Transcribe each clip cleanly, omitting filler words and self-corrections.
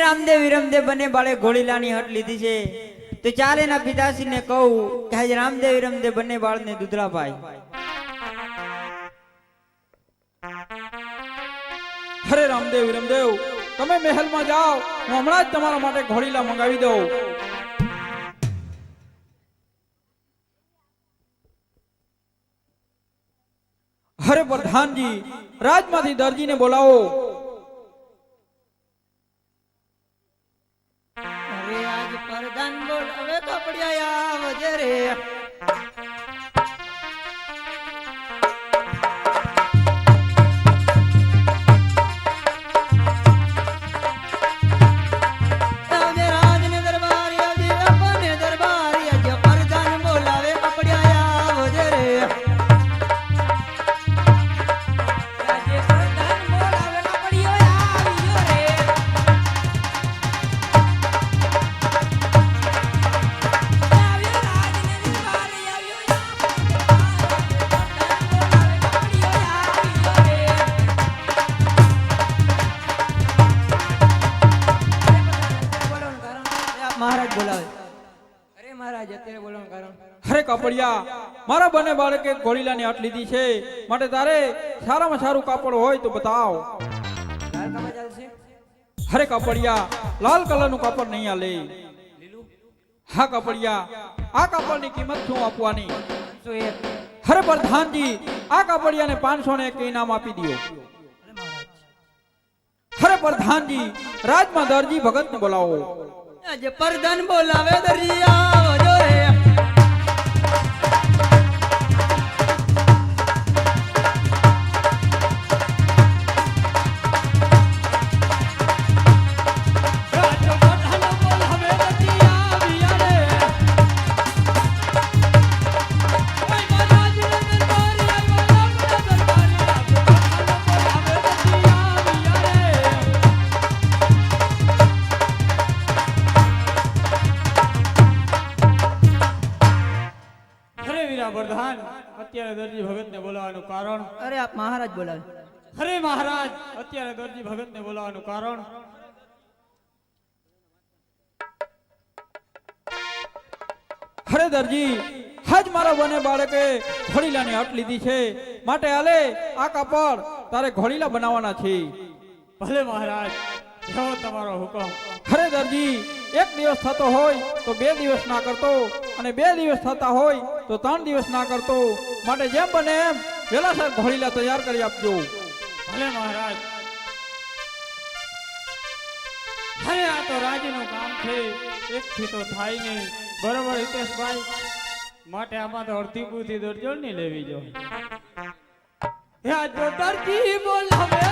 રામદેવ વિરમદેવ બંને બાળે ઘોડીલાની હટ લીધી છે તો ચાલ એના પિતાશ્રીને કહું કે આજે રામદેવ વિરમદેવ બંને બાળને દૂધરા પાય. અરે રામદેવ વિરમદેવ તમે મહેલમાં જાઓ, હું હમણાં જ તમારા માટે ઘોડીલા મંગાવી દઉં. અરે પ્રધાનજી, રાજમાંથી દરજીને બોલાવો. અરે આજ પ્રધાન બોલાવે કપડિયા આવજે રે. મહારાજ બોલાવે. અરે મહારાજ અત્યારે બોલવાનું કારણ? અરે કપડિયા, મારા બંને બાળકે ઘોડીલાની હટ લીધી છે, માટે તારે સારામાં સારું કાપડ હોય તો બતાવ. લાલ કાપડ ચાલશે? અરે કપડિયા, લાલ કલરનું કાપડ નહીં આલે. લીલું? હા કપડિયા, આ કાપડની કિંમત શું આપવાની? 501. અરે પ્રધાનજી, આ કાપડિયાને 500 ને એક ઇનામ આપી દો. અરે પ્રધાનજી, રાજમાં દરજી ભગતને બોલાવો. આજે પ્રધાન બોલાવે દરજી આવજો રે. પ્રધાન, અત્યારે દરજી ભગતને બોલાવવાનું કારણ? અરે આપ મહારાજ બોલાવે. અરે મહારાજ, અત્યારે દરજી ભગતને બોલાવવાનું કારણ? અરે દરજી, આજ મારા બંને બાળકે ઘોડીલાની હટ લીધી છે, માટે હાલે આ કાપડ તારે ઘોડીલા બનાવવાના છે. ભલે મહારાજ, જેવો તમારો હુકમ. અરે દરજી, એક દિવસ થતો હોય તો 2 દિવસ ના કરતો, અને 2 દિવસ થતા હોય તો 3 દિવસ ના કરતો, માટે જેમ બને એમ વેલાસર ઘોડીલા તૈયાર કરી આપજો. ભલે મહારાજ. અરે આ તો રાજનું કામ છે, એકથી તો થાય નહીં, બરોબર હિતેશભાઈ? માટે આમાં તો અડધી બુદ્ધિ દરજોડ ની લેવી જો. આ જો દરજી બોલાવે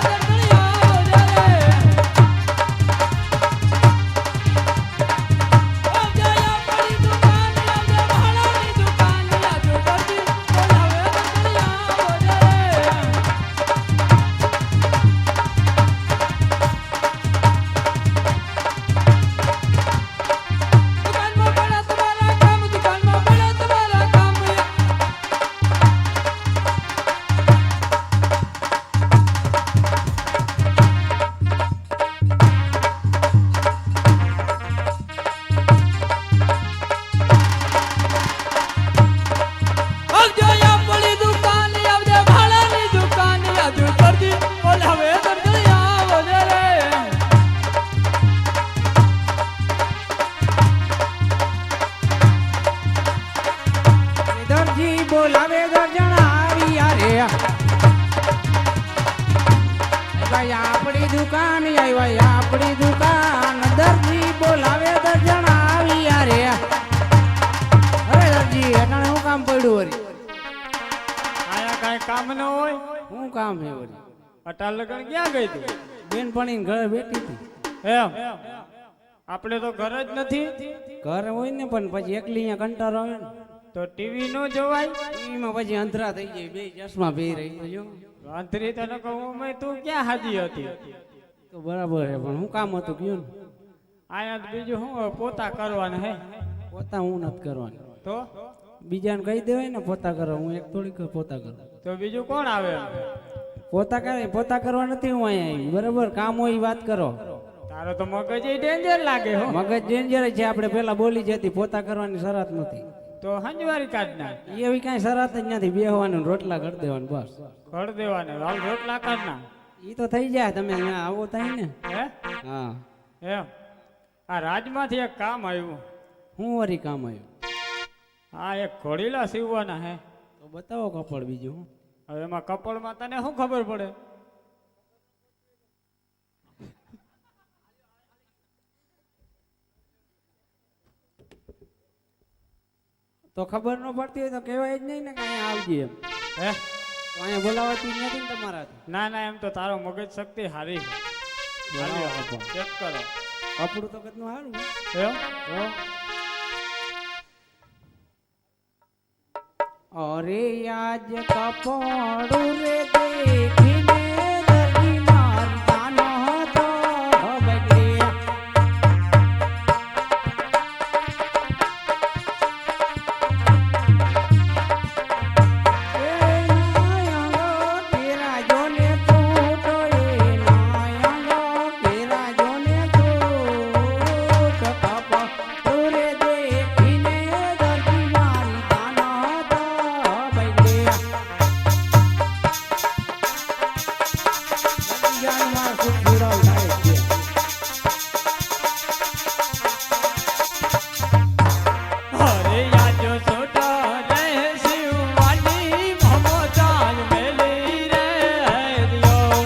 આપણી દુકાન આવી, આપણી દુકાન દરજી બોલાવે દર્જણ આવી યારે. અરે દરજી, એટાણે શું કામ પડ્યું વળી? આયા કાઈ કામ ન હોય? શું કામ છે વળી? અટાલ લગન ક્યાં ગઈ તું? બેનપણી ઘરે બેઠી હતી. એમ? આપણે તો ઘર જ નથી. ઘર હોય ને, પણ પછી એકલી અહીંયા કંટાળો આવે ને, તો ટીવી નો જોવાય? ટીવીમાં પછી અંધરા થઈ જાય, 2 ચશ્મા પહેરી રહી જો. અંતરી તને કહું, મેં તું ક્યાં હાજી હતી? તો બરાબર છે, પણ શું કામ હતું કયો ને? આયા તો બીજું શું પોતા કરવાના હે? પોતા હું નથી કરવાનું. તો બીજાને કહી દેવાય ને પોતા કરો, હું એક થોડીક પોતા કરું. તો બીજું કોણ આવે? પોતા કરે, પોતા કરવા નથી હું અહીંયા આવી. બરાબર, કામ હોય વાત કરો. તારો તો મગજ ડેન્જર લાગે હો. મગજ ડેન્જર છે. આપણે પેલા બોલી જતી પોતા કરવાની શરત નથી. તો હંજવારી કાઢ નાખ. એવી કાંઈ શરત જ નથી. બેહવાનું ને રોટલા કરી દેવાનું બસ. ઘર દેવાને હાલ રોટલા કાઢ નાખ. ઈ તો થઈ જાય. તમે અહીંયા આવો થાય ને. હે હા. એમ આ રાજમાંથી એક કામ આવ્યું. હું વરી કામ આવ્યું? આ એક ઘોડીલા સીવવાના હે. તો બતાવો કપડ બીજું. હવે એમાં કપડમાં તને શું ખબર પડે? તો ખબર ન પડતી હોય તો કહેવાય જ નહીં ને કે અહીંયા આવજે એમ. હે તો અહીંયા બોલાવાતી જ નથી ને તમારાથી. ના ના, એમ તો તારો મગજ શક્તિ હારી છે. બોલાવો કપડ. ચેક કરો. કપડું તો કેટલું સારું. એમ અરે આજ કપડું રે દેખીને દર્દી મારતા નહોતો બગડ્યા. એ નાયંગો તેરા જોને તૂટો, એ નાયંગો તેરા જોને તૂટ. કપડું રે દેખીને દર્દી મારતા નહોતો બગડ્યા. જાનમાં સુખ જોડાવ થાય છે. અરે આજો છોટો રે શિવવાની મમતાજ મેલી રે હરિયો.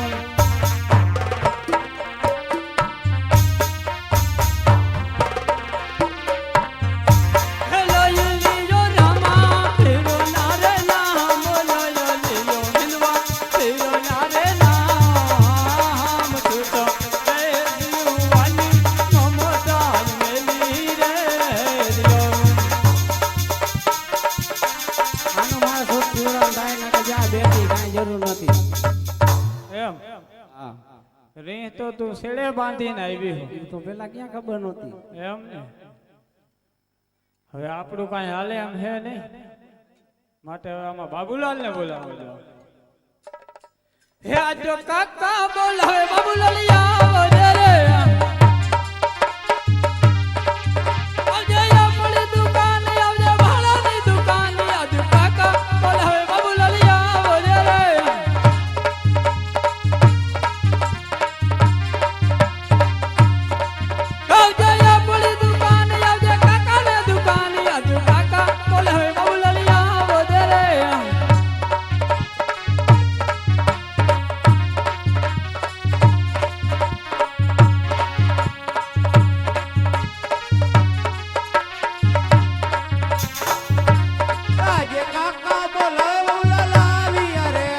હેલો લીજો રામા ફેરો ના રે નામ, બોલો લીજો મિલવા ફેરો ના રે નામ. છોટો રે શિવવાની મમતાજ મેલી રે હરિયો. આનો મારા સુખ જોડાવ થાય ને કે જા બેઠી કાંઈ જરૂર નથી. એમ હા. રી તો તું છેડે બાંધીને આવી હો. એ તો પેલા ક્યાં ખબર નહોતી. એમ ને હવે આપણું કાંઈ હાલે એમ હે નહીં. માટે હવે આમાં બાબુલાલ ને બોલાવો. હે આજો કાકા બોલાવે બાબુલાલ આવો રે. આવજે આપણી દુકાન, આવજે ભાડાની દુકાન. આજો કાકા બોલાવે બાબુલાલ આવો રે. આવજે આપણી દુકાન, આવજે કાકાને દુકાન. આજો કાકા બોલાવે બાબુલાલ આવો રે. આજે કાકા બોલાવું લાવી અરે.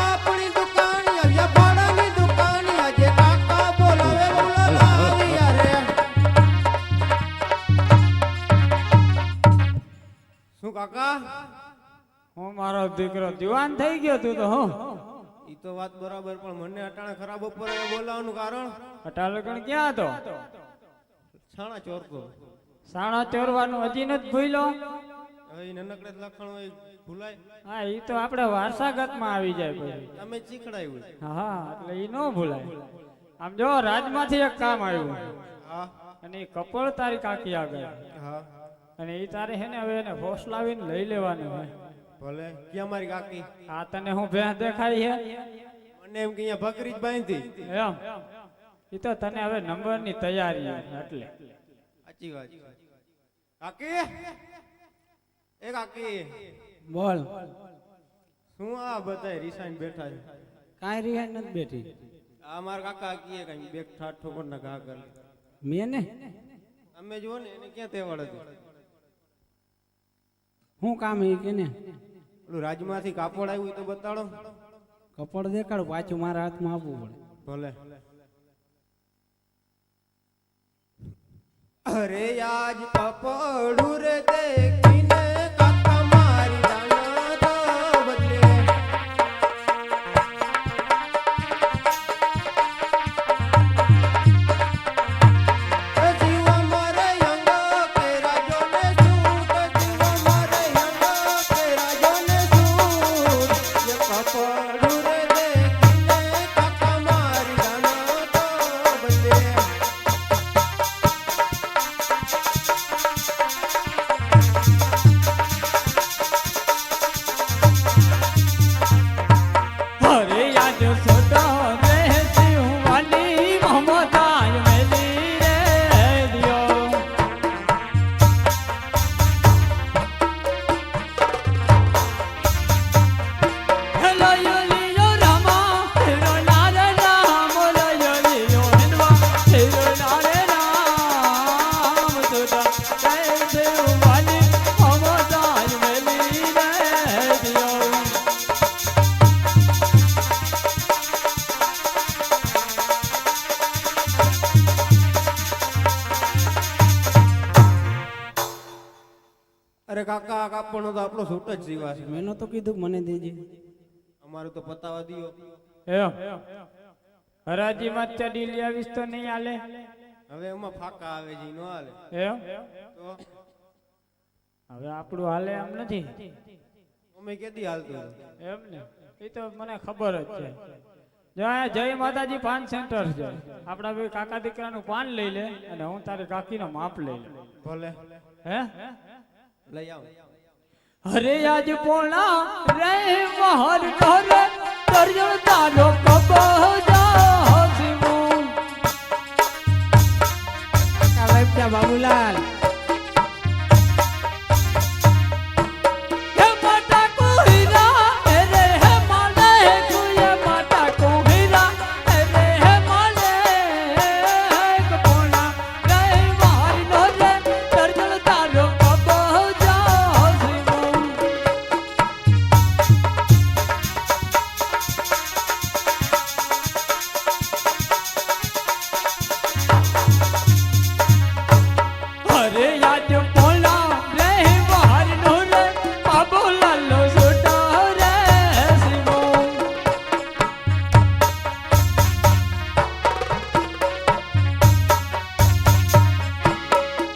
આપણી દુકાન આવ્યા ભાડાની દુકાન. આજે કાકા બોલાવે લાવી અરે. શું કાકા? હું મારો દીકરો દીવાન થઈ ગયો તું તો હું. ઈ તો વાત બરાબર, પણ મને અટાણે ખરાબ બપોરે બોલાવવાનું કારણ અટાલગણ ક્યાં હતો? છાણા ચોરતો. સાણા ચોરવાનું હજી નથી ભૂલ્યો? હવે ઈ નનકડે જ લખણ હોય, ભૂલાય? હા, ઈ તો આપણે વારસાગતમાં આવી જાય પછી. તમે જ શીખડાયું. હા, એટલે ઈ નો ભૂલાય. આમ જો રાજમાંથી એક કામ આવ્યું હા અને ઈ કપડ તારી કાકી આગળ, હા અને ઈ તારે હે ને હવે એને ફોસલાવીને લઈ લેવાનું હોય. ભલે. ક્યાં મારી કાકી? આ તને હું ભેંસ દેખાય છે મને એમ કે અહીંયા બકરી જ બાંધી. એમ? ઈ તો તને હવે નંબરની તૈયારી છે એટલે. સાચી વાત. કાકી, એ કાકી, બોલ. શું આ બધા રીસાઈને બેઠા છે? કાંઈ રિહાઈ નથી બેઠી. આ મારા કાકા કીએ કઈ બેગ ઠાઠ ઠોકર ના ઘા કરે. મેં ને અમે જુઓ ને એને ક્યાં તેવડ હતી. શું કામ એ કે ને? ઓલું રાજમાંથી કાપડ આવ્યું તો બતાડો. કપડ દેખાડો, પાછું મારા હાથમાં આપવું પડે. ભલે. અરે આજ કપડું રે દેખીને કાકા મારી દાણા તો બદલે. જીવા મારે અંગો કે રાજો ને સૂટ, જીવા મારે અંગો કે રાજો ને સૂટ. જે કપડું રે દેખીને અરે કાકા આ કાપડનો તો આપણો સૂટ જ સીવા છે. મેં તો કીધું કે મને દેજે. અમારું તો પતાવા દિયો. એમ હરાજીમાં ચડી લઈ આવીશ તો નહીં હાલે હવે એમાં ફાકા આવે છે નો હાલે. એમ તો હવે આપણું હાલે એમ નથી અમે કેદી હાલતું હતું? એમ ને એ તો મને ખબર જ છે. જો અહીંયા જય માતાજી પાન સેન્ટર છે. આપણા બે કાકા દીકરાનું પાન લઈ લે અને હું તારી કાકીનો માપ લઈ લે. ભલે હે લઈ આવ. હરે આજ પોણા રે મહર ઘરે દરિયો તારો કબજા જીવું કાકા લાઈપટા બાબુલાલ. હે માતા કોહીરા રે હે માલે કુએ માતા કોહીરા રે હે માલે પોણા રે મહર ઘરે દરિયો તારો કબજા જીવું અરે યાદ પોલા રે બહાર નો રે બાબો લાલો સોટા રે શિવો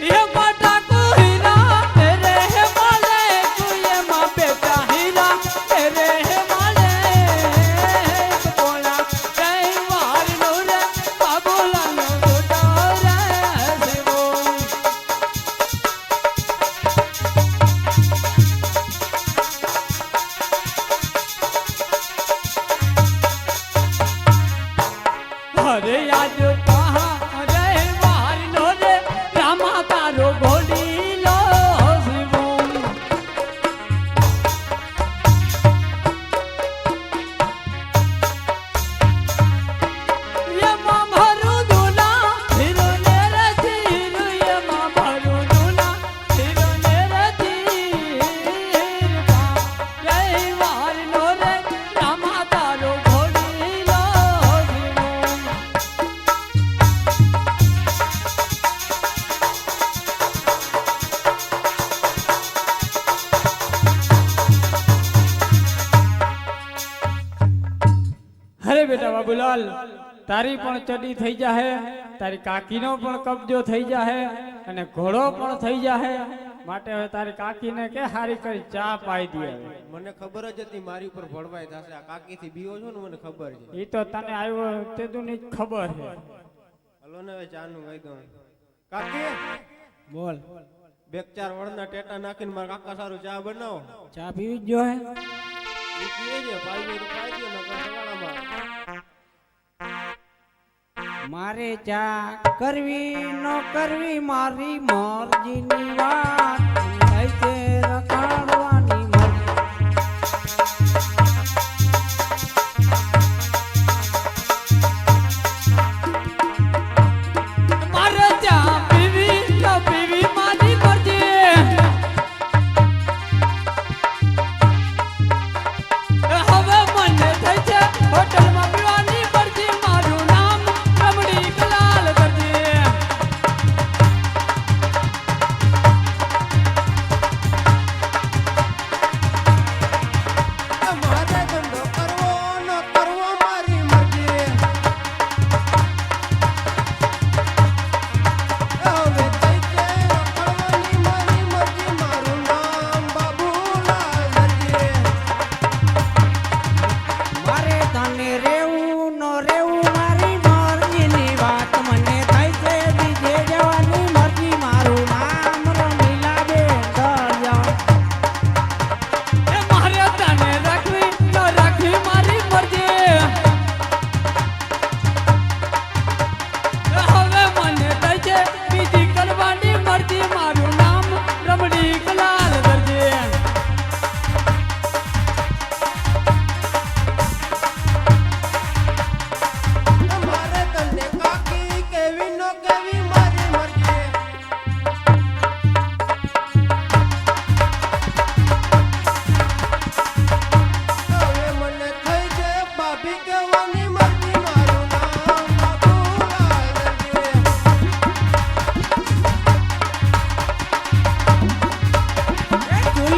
એ માતા કોહીરા રે હે માલે કુએ માં બેટા હીરા રે હે માલે પોલા રે બહાર નો રે બાબો લાલો સોટા રે શિવો અરે આજ કહા રે વાર નો રે રામા તારો ગોડી લો શિવો યમા ભરું દુલા હીરો ને રતી યમા ભરું દુલા હીરો ને રતી રે વાર નો રે રામા તારો ગોડી લો શિવો અરે બેટા બાબુલાલ તારી પણ ચડી થઈ જાહે તારી કાકીનો પણ કબજો થઈ જાહે અને ઘોડો પણ થઈ જાહે માટે હવે તારી કાકીને કે હારી કરી ચા પાઈ દે મને ખબર જ હતી મારી ઉપર ભળવાઈ થશે. આ કાકી થી બીવો છો ને મને ખબર છે. એ તો તને આવ્યો તે ની ખબર છે હલો ને હવે ચા નું કહી દઉં. કાકી બોલ. બે ચાર વળના ટેટા નાખીને મારા કાકા સારું ચા બનાવો. ચા પીવી જ જો હે. ઈ પીએ છે પાઈ દે તો પાઈ દે નકર સવાળામાં. મારે ચા કરવી ન કરવી મારી મરજીની વાત નહીં છે રખાડવાની મરજી. મારે ચા પીવી તો પીવી મારી મરજી હવે મને થઈ છે હોટલમાં પીવાની મરજી મારું નામ રમણી કલાલ કરજે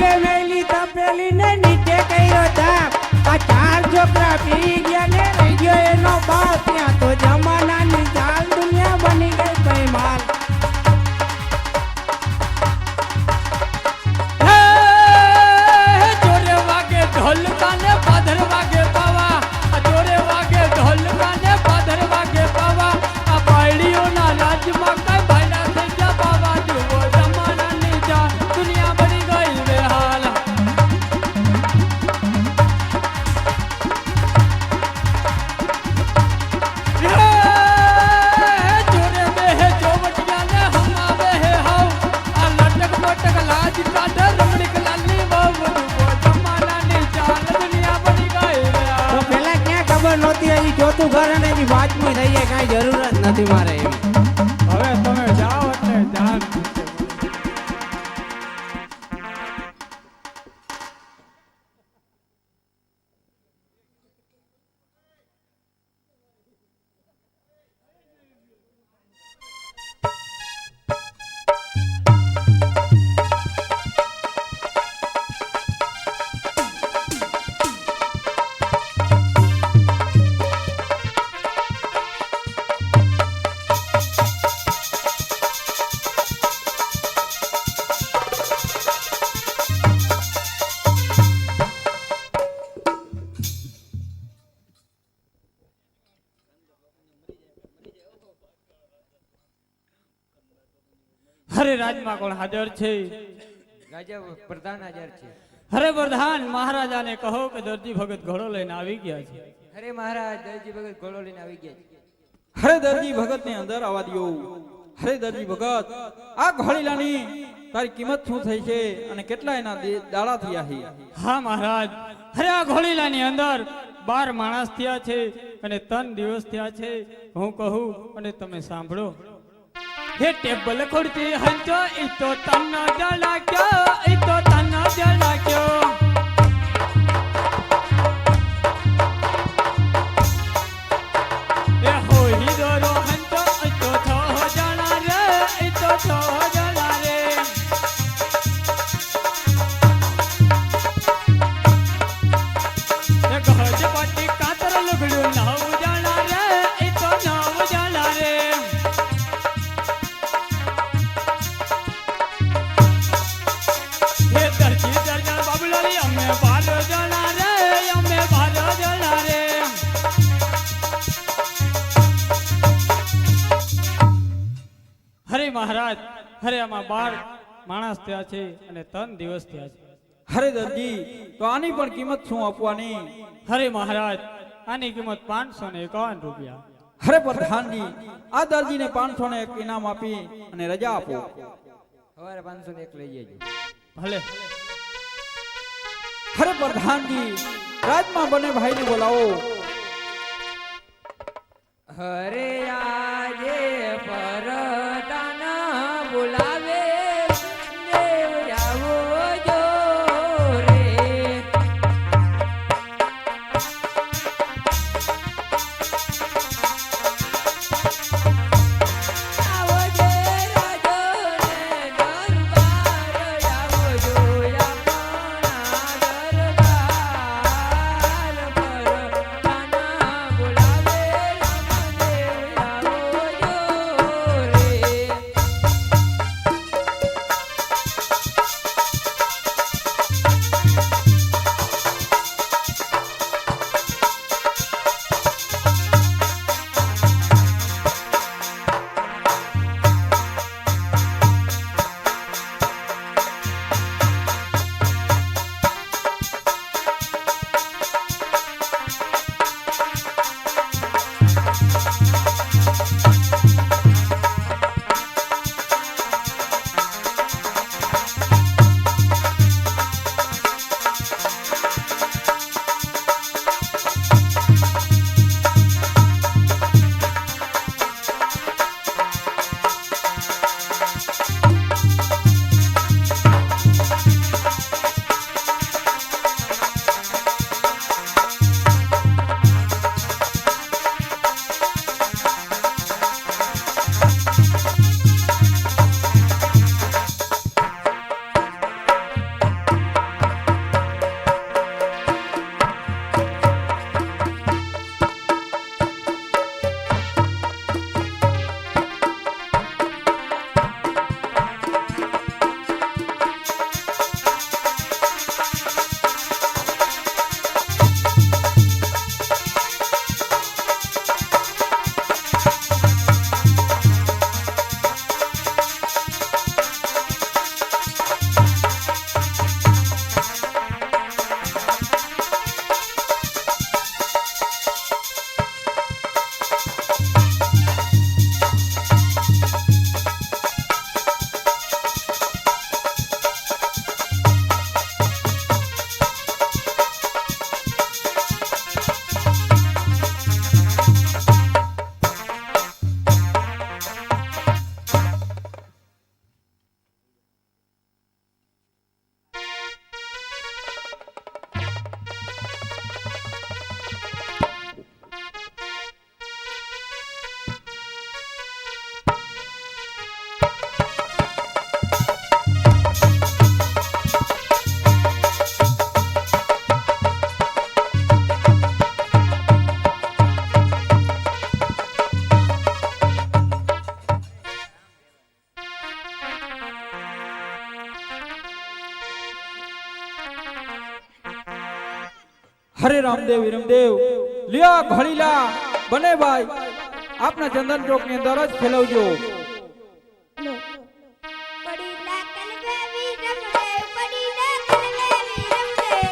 માથે મેલી તપેલી ને નીચે કર્યો તાપ આ ચાર છોકરા પી ગયા ને રહી ગયો એનો બાપ ત્યાં તો જમાનાની ચાલ દુનિયા બની ગઈ બેમાલ હે જોરે વાગે ઢોલ કાને પાધર વાગે પાવા આ જોરે વાગે ઢોલ કાને પાધર વાગે પાવા આ બાયડીઓના રાજમાં કઈ ભાઈડા થઈ ગયા બાવા જુઓ જમાનાની ચાલ દુનિયા બની ગઈ બેહાલ જોરે બેહે ચોવટિયા ને હમાવે હે હાવ આ લટક મટક લાજ કાઢ રમણીક લાલી બહુ જમાનાની ચાલ દુનિયા બની ગઈ તો બેહાલ પેલા ક્યાં ખબર નહોતી હજી ચોથું ઘર અને હજી પાંચમું થઈ જાય કાંઈ જરૂર જ નથી મારે એમ હવે તમે જાઓ એટલે જાન હરે રાજમાં કોણ હાજર છે રાજા પ્રધાન હાજર છે. હરે પ્રધાન મહારાજાને કહો કે દરજી ભગત ઘોડો લઈને આવી ગયા છે અરે મહારાજ દરજી ભગત ઘોડો લઈને આવી ગયા છે. હરે દરજી ભગત ને અંદર આવવા દો. હરે દરજી ભગત, આ ઘોડીલાની તારી કિંમત શું થઈ છે અને કેટલા એના દાડા થયા છે? હા મહારાજ, હરે આ ઘોડીલાની અંદર 12 માણસ થયા છે અને 3 દિવસ થયા છે. હું કહું અને તમે સાંભળો. હે ટેબલ ખોડતી હંચો ઈ તો તન જલાક્યો, ઈ તો તન જલાક્યો. એ હો હીરો હંચો ઈ તો છો જણા રે, ઈ તો છો જણા રે. એ ગહજ પાટી કાતર લુગડું 9 જણા રે, ઈ તો 9 જણા રે. હે દરજી દરજા બાબુલાલી અમે 12 જણા રે, અમે 12 જણા રે. હરે મહારાજ, હરે આમાં 12 માણસ થયા છે અને 3 દિવસ થયા છે. હરે દરજી, તો આની પણ કિંમત શું આપવાની? હરે મહારાજ, આની કિંમત 551 રૂપિયા. હરે પ્રધાનજી, આ દરજીને 501 ઇનામ આપી અને રજા આપો. સવારે 501 લઈ જજો. ભલે. હરે પ્રધાનજી, રાજમાં બને ભાઈને બોલાવો. હરે આજે પરદાન બોલાવે, દેવ આવો જો રે. આવો જે રાજો ને દરબાર, આવો જો આપણા દરબાર. પરદાન બોલાવે, રામદેવ હરે રામદેવ વિરમદેવ લિયા ઘોડીલા બને ભાઈ આપના ચંદન ચોક ની અંદર જ ખેલવજો. પડીલા કલવે વીરમદેવ પડીલા કલવે વીરમદેવ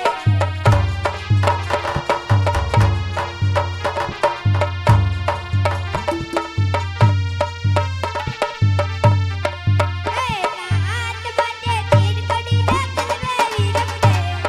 એના હાથ બાજે તીર પડીલા કલવે વીરમદેવ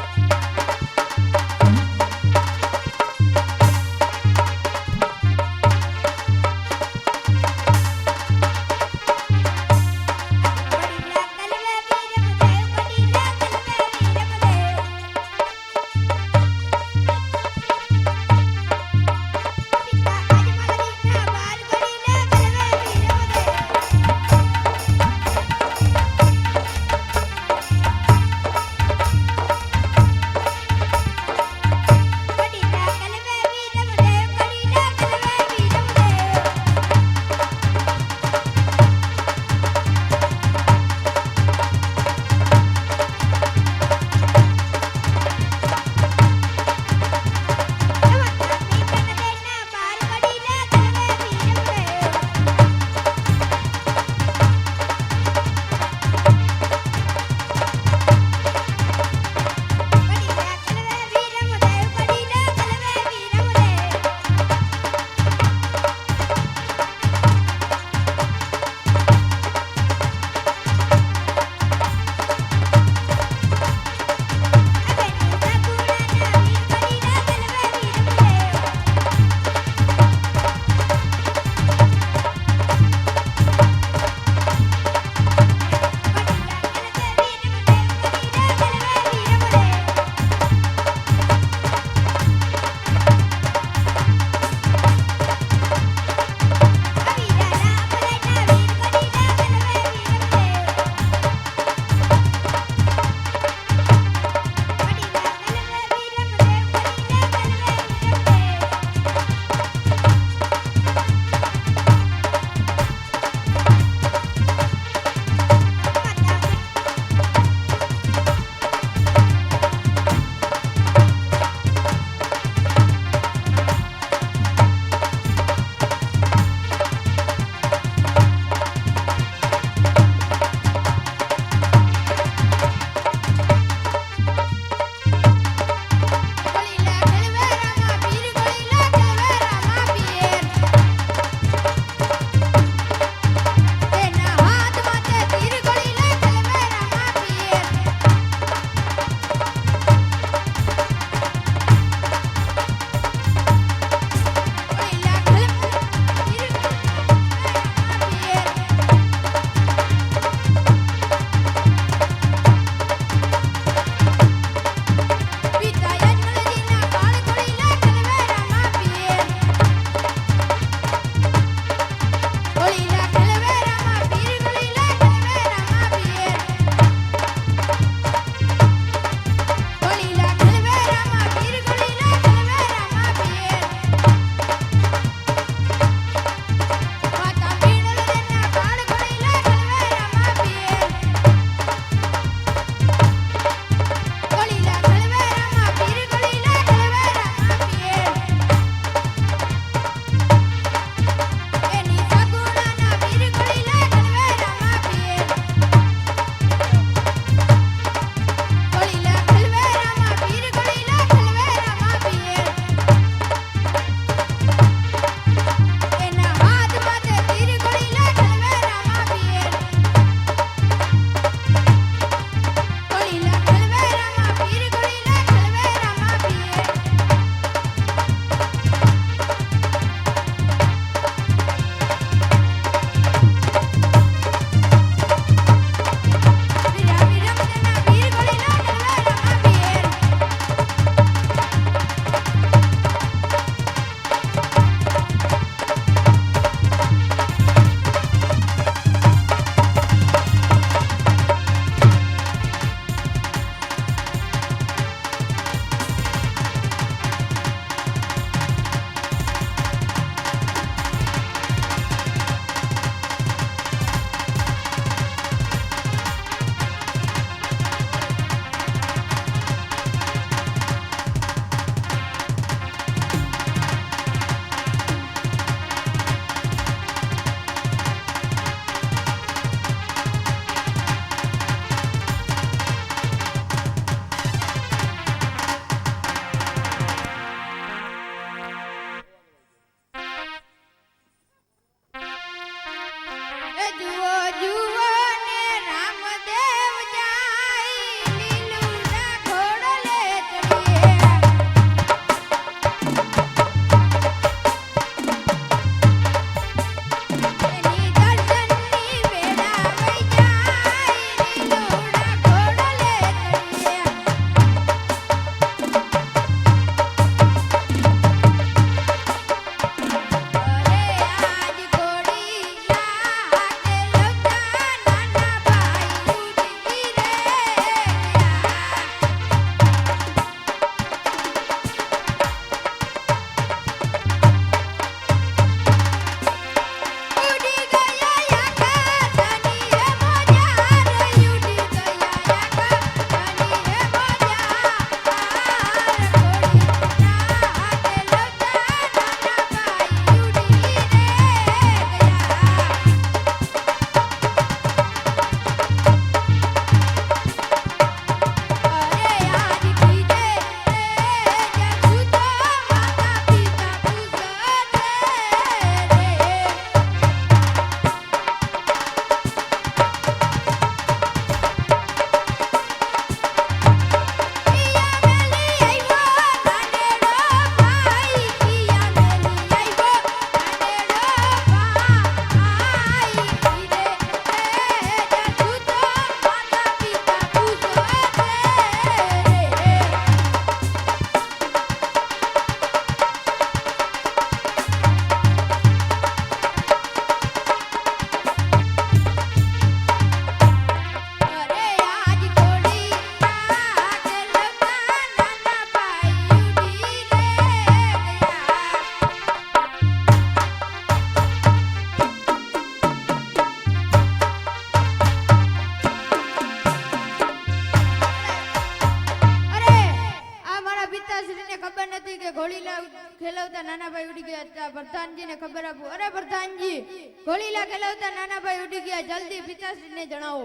ખબર નથી કે ઘોડીલા ખેલવતા નાનાભાઈ ઉડી ગયા હતા. પ્રધાનજીને ખબર આપું. અરે પ્રધાનજી, ઘોડીલા ખેલવતા નાનાભાઈ ઉડી ગયા, જલ્દી પિતાશ્રીને જણાવો.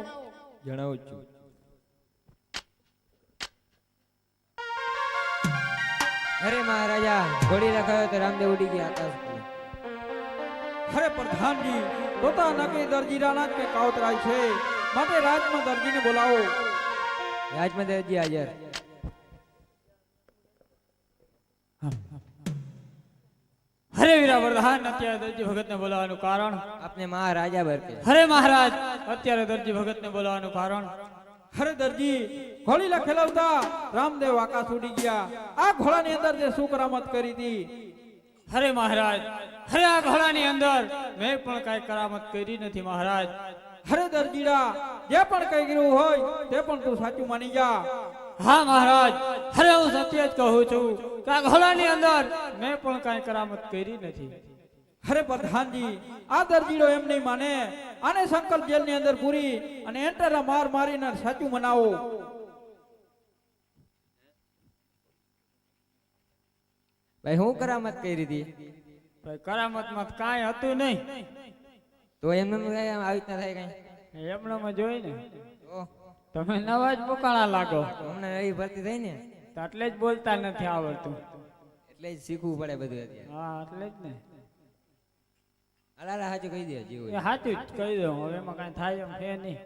જણાવું જ છું. અરે મહારાજા, ઘોડીલા ખાયો તો રામદેવ ઉડી ગયા આકાશ પર. અરે પ્રધાનજી, તોતા નકી દરજી રાણા કે કાવતરાય છે, માટે રાજમાં દરજીને બોલાવો. રાજમાં દરજી હાજર. હરે વીરા વરદાન, અત્યારે દરજી ભગતને બોલાવવાનું કારણ? આપને મહારાજા બરકે. હરે મહારાજ, અત્યારે દરજી ભગતને બોલાવવાનું કારણ? અરે દરજી, ઘોડીલા ખેલવતા રામદેવ આકાશ ઉડી ગયા. આ ઘોડાની અંદર જે શું કરામત કરી હતી? હરે મહારાજ, હરે આ ઘોડાની અંદર મેં પણ કાંઈ કરામત કરી નથી મહારાજ. અરે દરજીડા, જે પણ કઈ ગયું હોય તે પણ તું સાચું માની જા. હા મહારાજ, હરે હું સત્ય જ કહું છું કે આ ઘોડાની અંદર મેં પણ કાંઈ કરામત કરી નથી. અરે પ્રધાનજી, આ દરજીડો એમ નહીં માને. આને સંકલ્પ જેલની અંદર પૂરી અને એન્ટરના માર મારીને સાચું મનાવો. ભાઈ હું કરામત કરી હતી? ભાઈ કરામતમાં તો કાંઈ હતું નહીં. તો એમને આવી રીતના થાય કઈ? એમણામાં જોઈ ને તો તમે નવા જ પોકાણા લાગો, અમને નવી ભરતી થઈ ને તો એટલે જ બોલતા નથી આવડતું. એટલે જ શીખવું પડે બધું અત્યારે. હા એટલે જ ને. અલાલા સાચું કહી દે જીવ. એ સાચું જ કહી દઉં, હવે એમાં કાંઈ થાય એમ છે નહીં.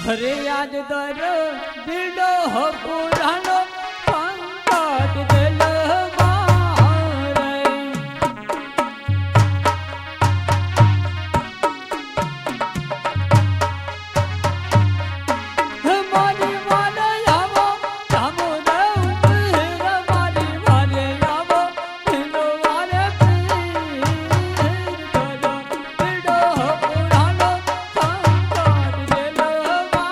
હરે આજ દર દિડો પુરાણો પંકજ દિલ મારે. મારી વાલે આવો દામોદર પીર, મારી વાલે આવો દિલવારે પીર, દિડો પુરાણો પંકજ દિલ મારે.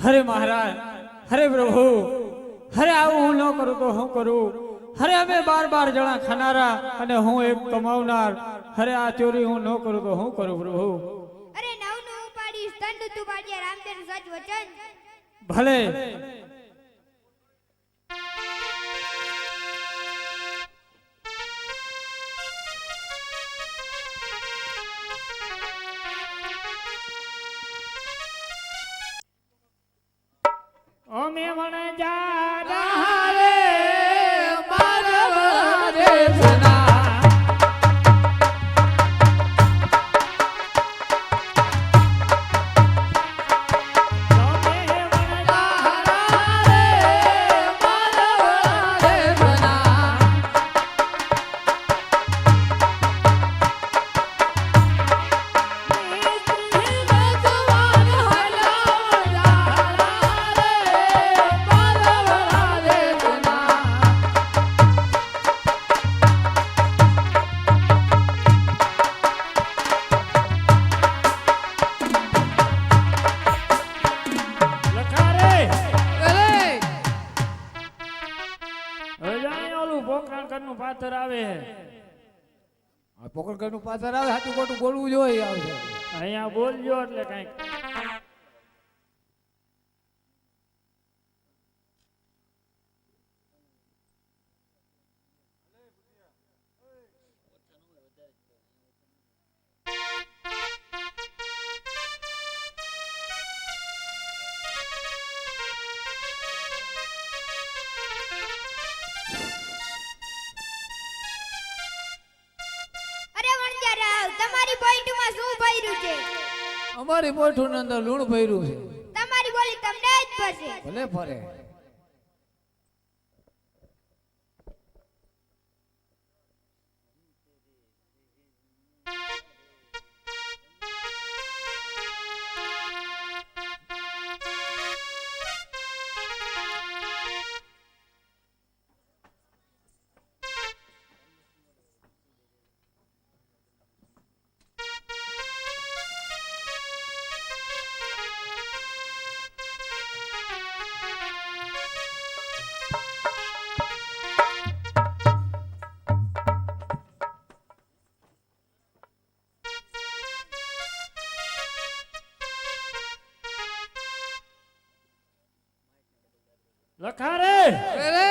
હરે મહારાજ, હરે પ્રભુ, હરે આવું હું ન કરું તો હું કરું? હરે અમે 12 જણા ખાનારા અને હું એક કમાવનાર. હરે આ ચોરી હું ન કરું તો હું કરું પ્રભુ? અરે નવનું હું પાડીશ, દંડ તું પાડ્યા, રામદેવ સચ વચન. ભલે. અમે વણ જા રે મારવા રે સના. પાથર આવે આ પોકળગઢનું પાછળ આવે, સાચું ખોટું બોલવું જોઈએ આવશે. અહીંયા બોલજો એટલે કઈક. અરે વણજારા, તમારી પોઈન્ટમાં શું ભર્યું છે? અમારી પોઠું અંદર લૂણ ભર્યું છે. તમારી બોલી તમને જ ફસે. ભલે ફરે. લખા રે, અરે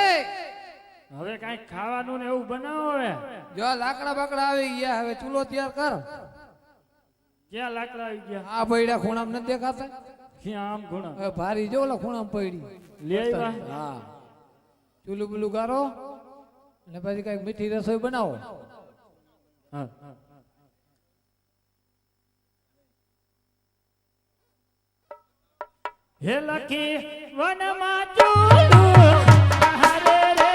હવે કઈક ખાવાનું ને એવું બનાવો હવે. જો આ લાકડા બાકડા આવી ગયા, હવે ચૂલો તૈયાર કર. ક્યાં લાકડા આવી ગયા? આ પૈડા ખૂણામાં નથી દેખાતા? ક્યાં આમ ગુણા હવે ભારી જો ઓલા ખૂણામાં પડી. લે આવ્યા? હા, ચૂલું બુલું ગારો અને પછી કઈક મીઠી રસોઈ બનાવો. હા. હે લખી વનમાં ચૂલું હારે રે,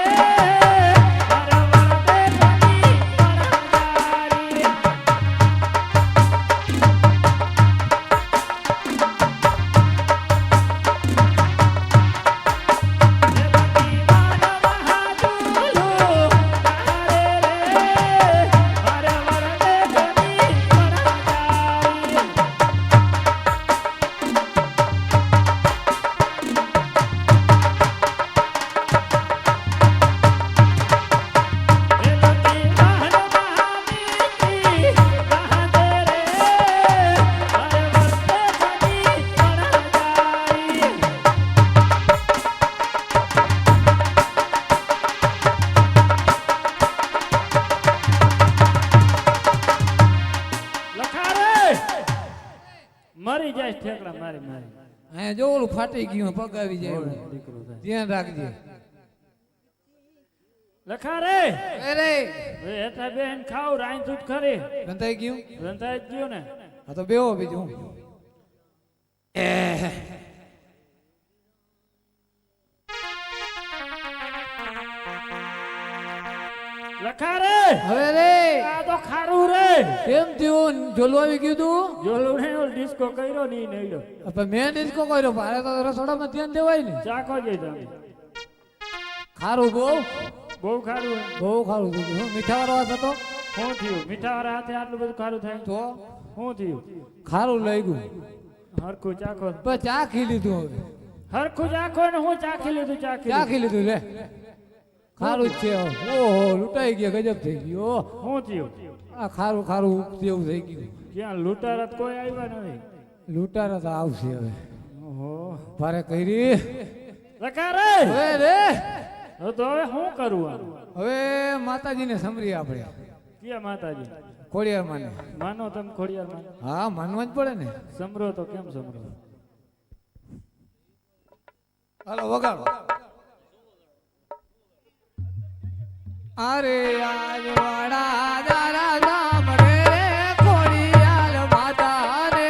મારા વાદે બની વણગારી. હે લખી વનમાં ચૂલું હારે રે, મારા વાદે બની વણગારી. મરી જાય ઠેકડા મારી મારી. અહીંયા જો ઓલું ફાટી ગયું, પગ આવી જાય એવું. દીકરો થાય. ધ્યાન રાખજે. લખા રે, અરે હવે હેઠા બેન ખાવ રાંધું જ ખરી. ગંધાઈ ગયું. રંધાઈ જ ગયો ને. આ તો બેહો બીજું. લખા રે, હવે રે આ તો ખારું રે. કેમ થયું? જોલું આવી ગયું તું? જોલું ને ઓલ ડિસ્કો કર્યો ની નઈડો. પણ મેં ડિસ્કો કર્યો, મારે તો રસોડામાં ધ્યાન દેવાય ને. ચાખો જઈ તમે. ખારું બહુ બહુ ખારું હે. બહુ ખારું થયું. હું મીઠા વાળો હાથ હતો શું થયું? મીઠા વાળા હાથે આટલું બધું ખારું થાય? તો શું થયું? ખારું લઈ ગયું. હરખું ચાખો. પણ ચાખી લીધું. હવે હરખું ચાખો ને હું ચાખી લીધું ચાખી લીધું લે ખારું જ છે ઓહો લૂંટાઈ ગયા ગજબ થઈ ગયો હું થયું આ ખારું ખારું ઉપથી એવું થઈ ગયું ક્યાં લૂંટારા તો કોઈ આવ્યા નથી લૂંટારા તો આવશે હવે ઓહો ભારે કરી લકા રે હવે રે તો હવે શું કરવું આનું? હવે માતાજીને સમરી આપણે ક્યાં માતાજી ખોડિયાર માને માનો તમે ખોડિયાર માનો હા માનવા જ પડે ને સમરો તો કેમ સમરો હાલો વગાડો અરે આજ વાડા દારા નામ રે ખોડિયાર માતા રે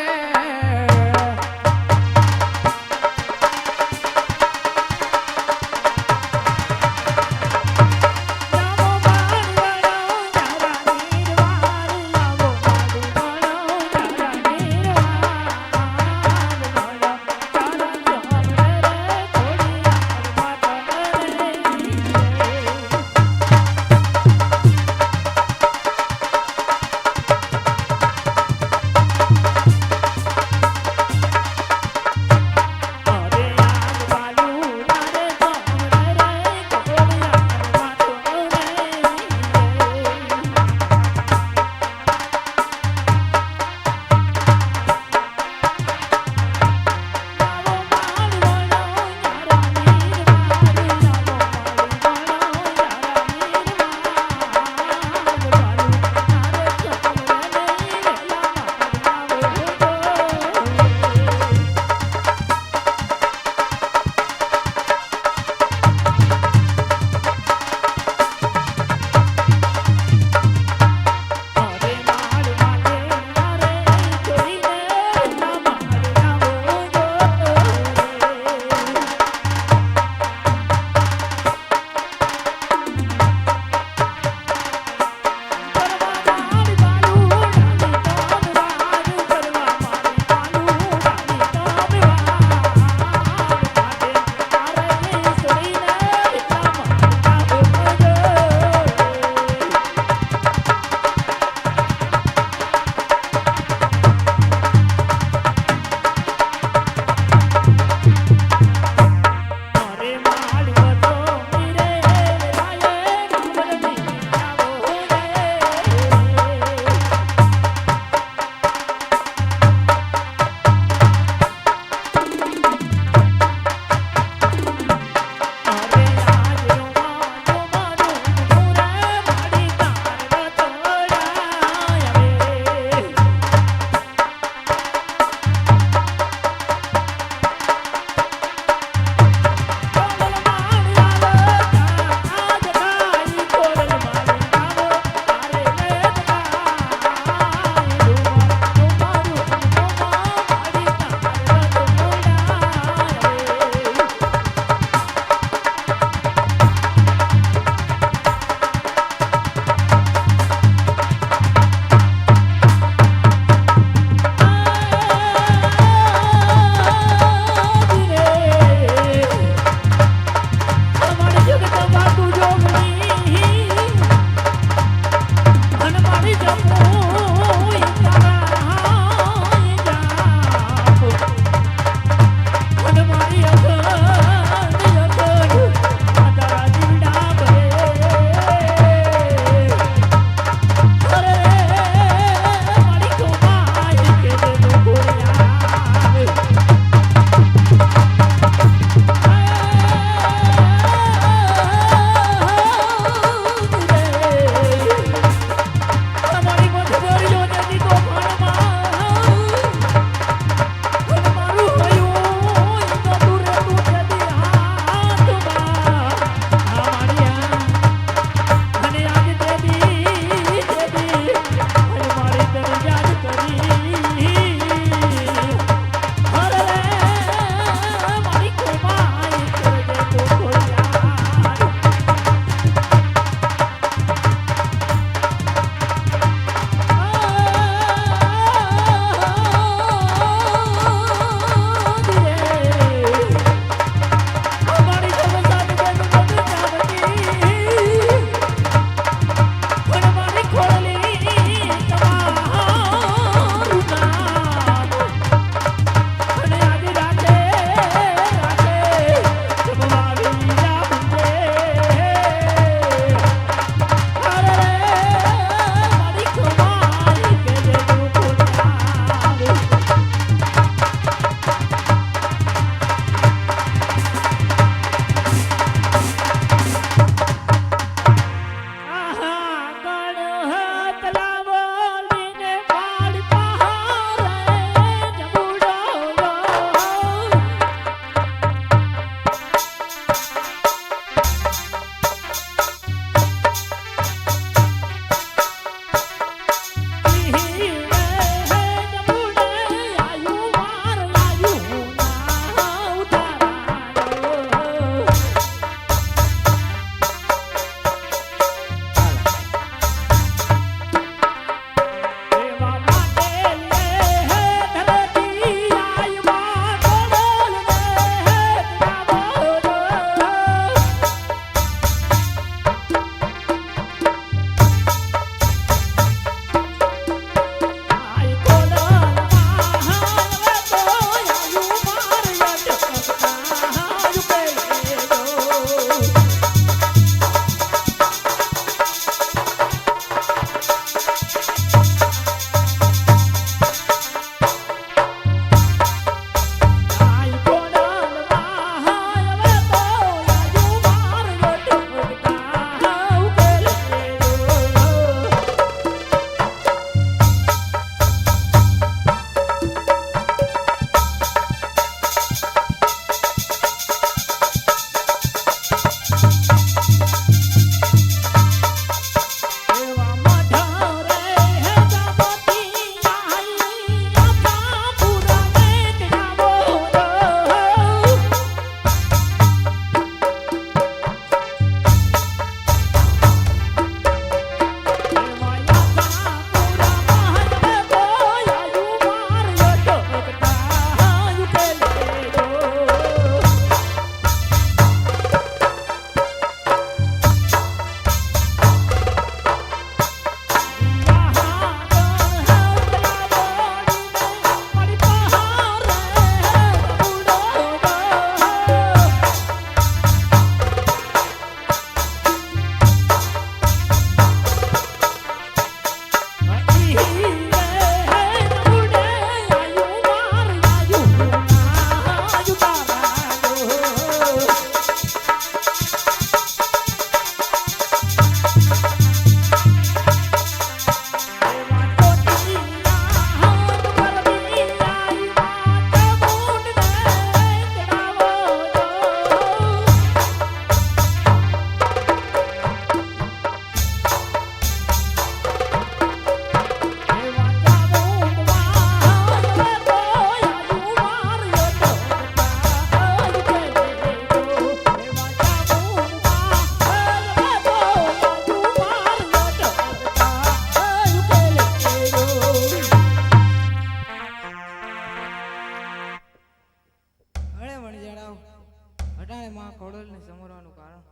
અટાણે માં ખોડલને સમરવાનું કારણ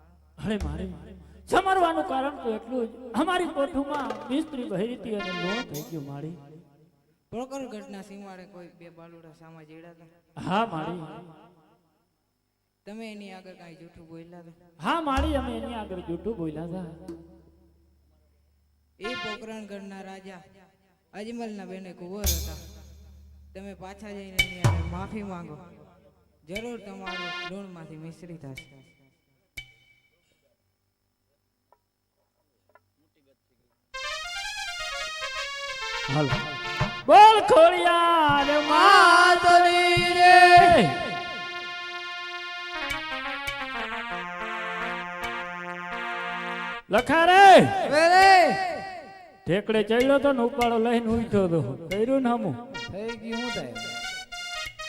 અરે મારે સમરવાનું કારણ તો એટલું જ અમારી કોઠુમાં મિસ્ત્રી બહેરીતી અને લો થઈ ગયું મારી. પ્રોકર ઘટના સીમાડે કોઈ બે બાલુડા સામા જેડા હતા. હા મારી. તમે એની આગળ કાંઈ જૂઠું બોલ્યા હતા. હા મારી અમે એની આગળ જૂઠું બોલ્યા હતા. એ પોકરણગઢના રાજા અજમલના બેને કુંવર હતા. તમે પાછા જઈને એની આગળ માફી માંગો, જરૂર તમારું લૂણમાંથી મિશ્રી થશે. હાલ બોલ ખોડિયાર માતની રે. લખા રે ઠેકડે ચડ્યો તો ને ઉપાડો લઈને ઉઠ્યો તો કર્યું ને હમું થઈ ગયું શું થાય?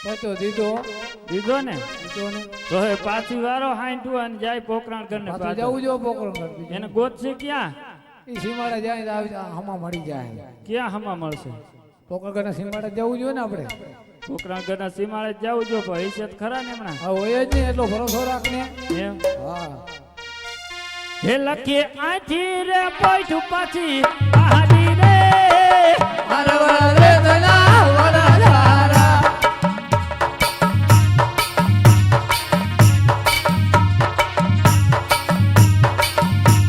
પતો દીધો દીધો ને તો હે પાછી વારો હાંડું અને જાય પોકરણ કરીને જવું પાછો જો પોકરણગઢ. એને ગોતશે ક્યાં? એ સીમાડે જાય તો હમા મળી જાય. ક્યાં હમા મળશે? પોકરણગઢના સીમાડે જવું જોઈએ ને આપણે. પોકરણગઢના સીમાડે જવું જો ભાઈ છે ખરા ને હમણાં હા હોય જ નહીં, એટલો ભરોસો રાખને. એમ હા હે લખે આથી રે પોઈઠું પાછી આહાડી રે મારવા રે ધના વડાધારા.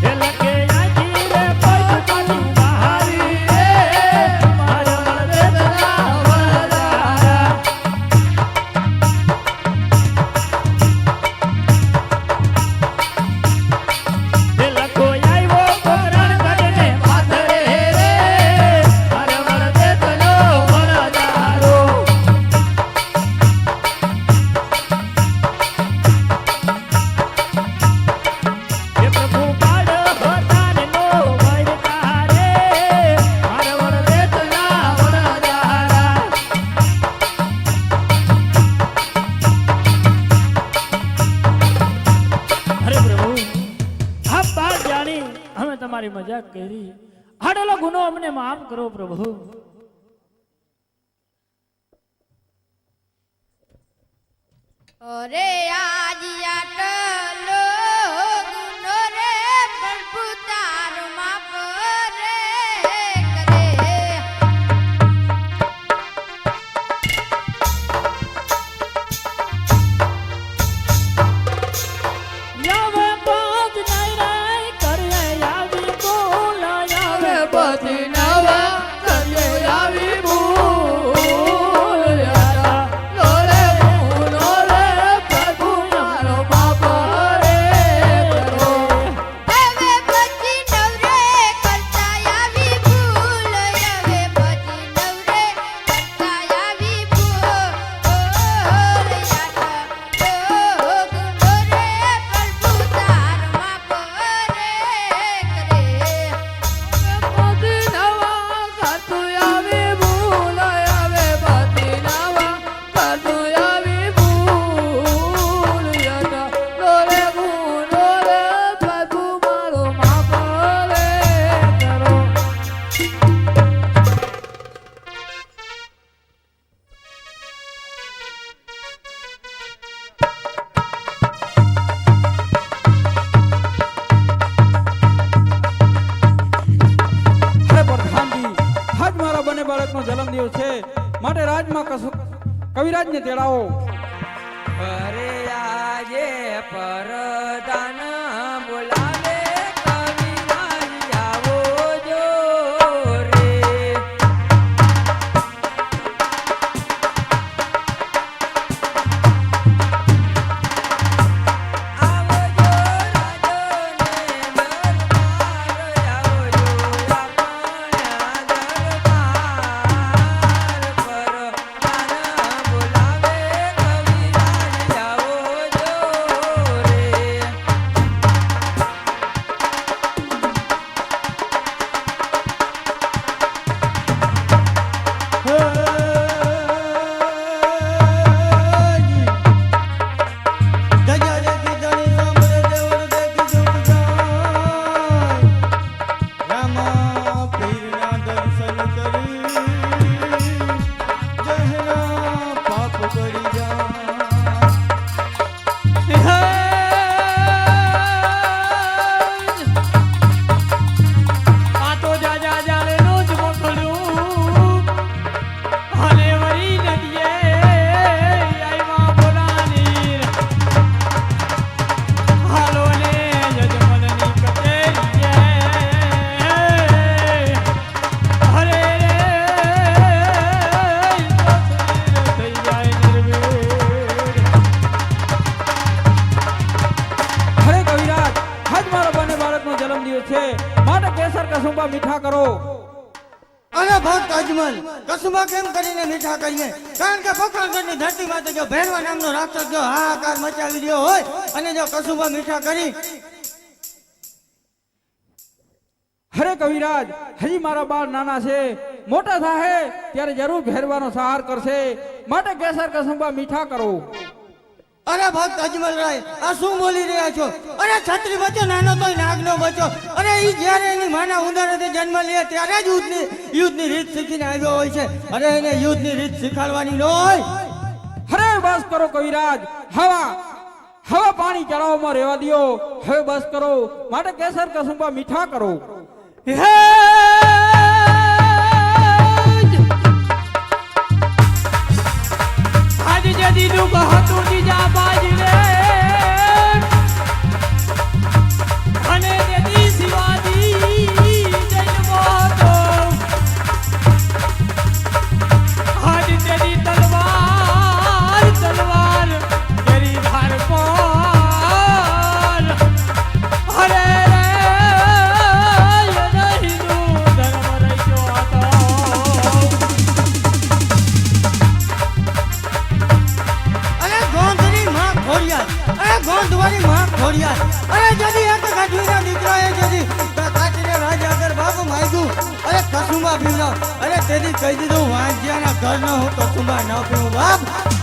હે લખે આથી રે પોઈઠું પાછી આહાડી રે મારવા રે ધના વડાધારા. હે લખો આવ્યો પોકરણગઢને પાથરે રે મારવા રે ધનો વડાધારો. હે પ્રભુ પાડ હોતાને નો વરતા રે મારવા રે ધના વડાધારા. અરે પ્રભુ આ બાત જાણી અમે તમારી મજાક કરી, આડેલો ગુનો અમને માફ કરો પ્રભુ. અરે આજ આટલો ગુનો રે પ્રભુ તારો માફ રે કરે. યાવે પાંચ નાઈ કરે આવી બોલ યાવે બધી નવા કરે આવી બોલ યારા લોરે બોલોરે પ્રભુ મારો બાપ રે કરો. હવે પછી નવરે કરતા આવી ભૂલ, હવે પછી નવરે કરતા આવી ભૂલ. આટલો ગુનો રે પ્રભુ તારો માફ રે કરે. બધી નવા કરતું આવી ભૂલ આવે બધી નવા કરતું આવી ભૂલ યારા લોરે બોલોરે પ્રભુ મારો બાપ રે કરો. હે પ્રધાનજી, આજ મારા બંને બાળકનો જન્મદિવસ છે, માટે રાજમાં કવિરાજને તેડાવો. અરે આજે પરદાન બોલાવે કવિરાજ આવો જો રે. આવો જો રાજને દરબાર, આવો જો આપણા દરબાર. પરદાન બોલાવે કવિરાજ આવો જો રે. દિવસ છે માટે કેસર કસુંબા મીઠા કરો. અરે ભક્ત અજમલ, કસુંબા કેમ કરીને મીઠા કરીએ? કારણ કે પોખરણગઢની ધરતીમાં તો જો ભેરવા નામનો રાક્ષસ જો હાહાકાર મચાવી રહ્યો હોય અને જો કસુંબા મીઠા કરી. હરે કવિરાજ, હજી મારા બાળ નાના છે, મોટા થાય ત્યારે જરૂર ભેરવાનો સહાર કરશે માટે કેસર કસુંબા મીઠા કરો. અરે ભક્ત અજમલ રાય, આ શું બોલી રહ્યા છો? અરે છત્રી બચ્ચો નાનો તોય નાગનો બચ્ચો. અરે ઈ જ્યારે એની માના ઉંદરથી જન્મ લે ત્યારે જ યુદ્ધની રીત શીખીને આવ્યો હોય છે. અરે એને યુદ્ધની રીત શીખાડવાની ન હોય. હરે બસ કરો કવિરાજ, હવા પાણી ચડાવવામાં રહેવા દ્યો. હવે બસ કરો માટે કેસર કસુંબા મીઠા કરો. આજ જે દીધું કહતું જીજા બાજ રે અને દેદી શિવાજી જન્મો તો આજ તેરી તલવાર તેરી ધાર પર હરે રે હિન્દુ ધર્મ રહ્યો હતો. અરે ગોંધની માં ખોડિયાર, અરે ગોંધવાળી માં ખોડિયાર. અરે જદી એક ગાઢવીના દીકરાએ જદી કાચીને રાજ આગળ બાપ માંગ્યું. અરે કસુંબા પીવડાવ. અરે તેદી કહી દીધું વાંજિયાના ઘરનો હું કસુંબા ન પીવું બાપ.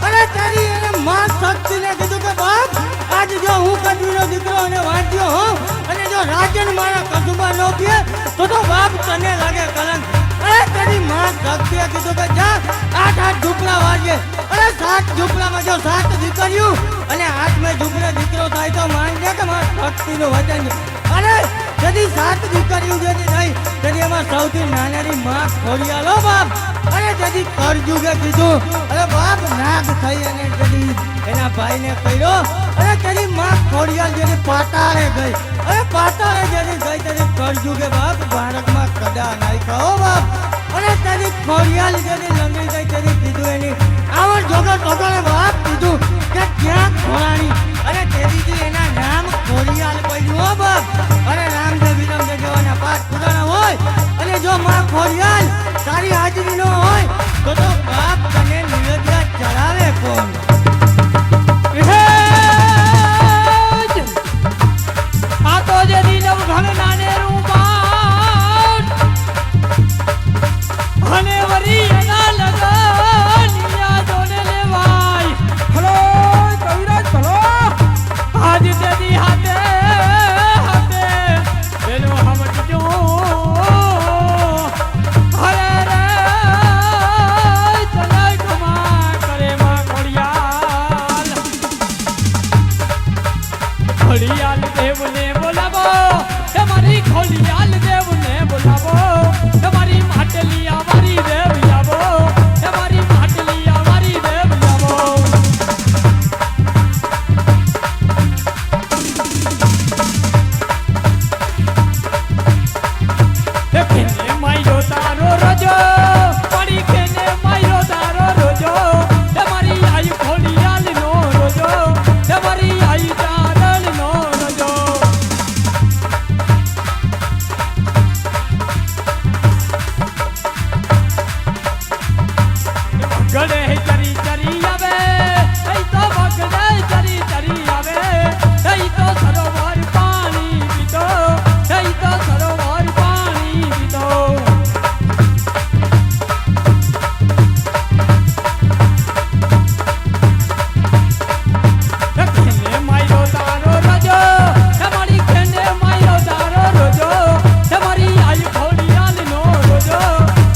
અરે તેદી એને માં શક્તિને કીધું કે બાપ, આજ જો હું ગાઢવીનો દીકરો અને વાંજ્યો હોઉં અને જો રાજન મારા કસુંબા ન પીએ તો બાપ તને લાગે કલંક. અરે તેની માં શક્તિએ કીધું કે જા 8 ઝૂંપડા વાગે. અરે 7 ઝૂંપડામાં જો 7 દીકરીઓ અને 8મે ઝૂંપડે દીકરો થાય તો માનજે કે મારા શક્તિનું વચન છે. અરે જદી 7 દીકરીઓ જદી નહીં તેની એમાં સૌથી નાનાની માં ખોડિયાલો બાપ. અરે જદી કરજુગે કીધું અરે બાપ નાગ થઈ અને જદી એના ભાઈને કહ્યો. અરે તેની માં ખોડિયાલ જેની પાતાળે ગઈ. અરે પાતાળે જેની ગઈ તેની કરજુગે બાપ ભારતમાં કદા નાખ્યો બાપ. અને તેની ખોડિયાલ જેની લંગડી ગઈ તેની કીધું એની આવડ જોગર ટોકરે બાપ કીધું કે ક્યાં ખોરાણી. અને તેની એના નામ ખોડિયાલ પડ્યું હો બાપ. અરે રામદેવ વિરમદેવ જેવાના પાઠ પુરાણા હોય અને જો માં ખોડિયાલ તારી હાજરી ન હોય તો બાપ તને નિવેદ્ય ચડાવે કોણ? આ તો જે દીનવ ઘણ નાને રૂપાન અને વરી એના લગનિયા જોને લેવાય. હલો કવિરાજ, ભલો આજ તેની હાથે પેલું સમજજો. હરે રે ચલાય કમા કરે માં ઘોડિયાલ. ઘોડિયાલ દેવને બોલાવો, તમારી ઘોડિયાલ દેવને બોલાવો. તમારી માટલી અમારી દેવ આવો, તમારી માટલી અમારી દેવ આવો. ખેને માયરો તારો રોજો, પડી ખેને માયરો તારો રોજો. તમારી આયુ ઘોડિયાલ નો રોજો, તમારી આયુ ચારણ નો રોજો. ગળે ચરી ચરી આવે, અહીં તો બગડે ચરી ચરી આવે. અહીં તો સરોવર પાણી પીતો, અહીં તો સરોવર પાણી પીતો. ખેને માયરો તારો રોજો, તમારી ખેને માયરો તારો રોજો. તમારી આયુ ઘોડિયાલ નો રોજો,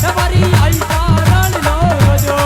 તમારી આયુ ચારણ નો રોજો.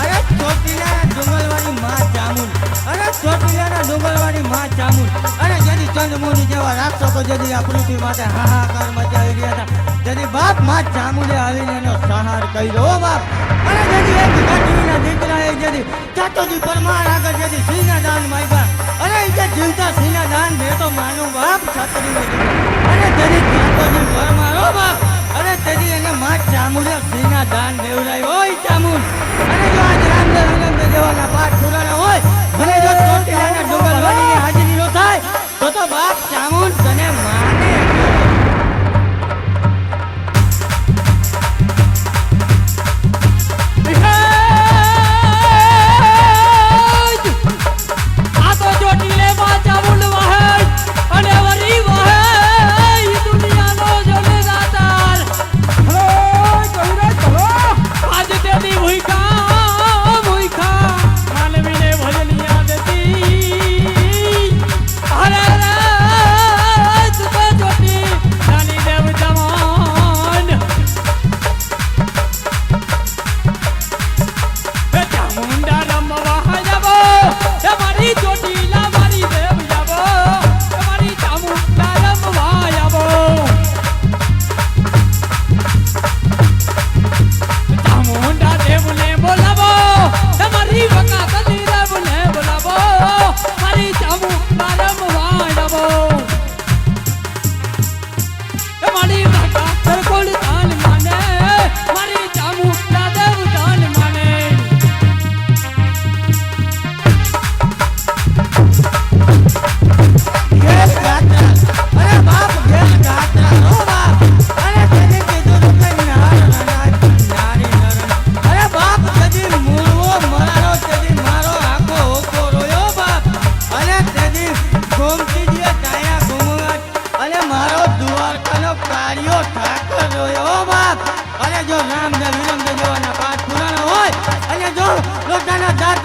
અરે ચોટીલાના ડુંગરવાળી માં ચામુંડ. અરે ચોટીલાના ડુંગરવાળી માં ચામુંડ. અરે જેની ચંદમુની જેવા રાક્ષસો જેની આ પૃથ્વી માટે હાહાકાર મચાવી રહ્યા હતા જેની બાપ માં ચામુંડે આવીને એનો સહાર કર્યો હો બાપ. અને જેની એક ગાંઠીના દીકરાએ જેની ચાટોજી પરમાર આગળ જેની સિંહના દાન માંગ્યા. અરે એ જે જીવતા સિંહના દાન દે તો માનું બાપ છત્રીનો દીકરો. અને જેની ચાટોજી પરમાર હો બાપ. અને તેની એને માં ચામુંડે સિંહના દાન દેવરાય હોય ચામુંડ. અને જો આજ રામદેવ વિરમદેવ જેવાના પાઠ પુરાણા હોય અને જો ચોટીલાના ડુંગરવાળીની હાજરી નો થાય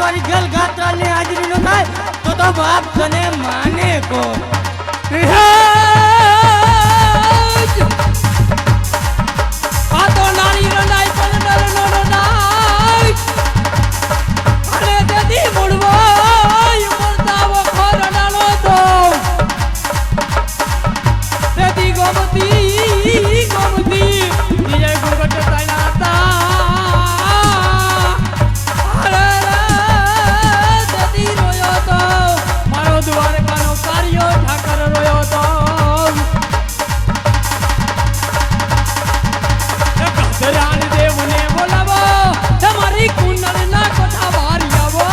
તારી ગેલ ગાત્રાની હાજરી નો થાય તો બાપ તને માને કોણ? આ તો નાની રનાઈ પણ ડરનો રનાઈ અને તેથી મુડવો ઉમરતા વખો રડાનો તો તેથી ગમતી નિજય ગુગટ તણાતા અરે તેથી રોયો તો મારો દ્વારકાનો કાર્યો ઠાકર રોયો તો રાણદેવને બોલાવો તમારી કુંડળના કોઠા બહાર આવો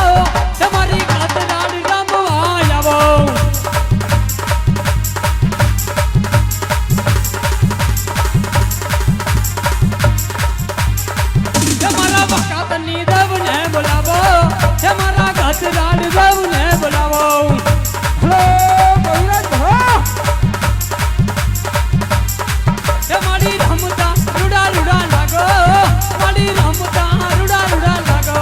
તમારી ગાતરાણ રમવા આવો તમારા વખતની દેવને બોલાવો તમારા ગાતરાણ દેવને બોલાવો હલો બૈરાજ ભો તમારી રમતા રૂડા રૂડા લાગો મારી રમતા રૂડા રૂડા લાગો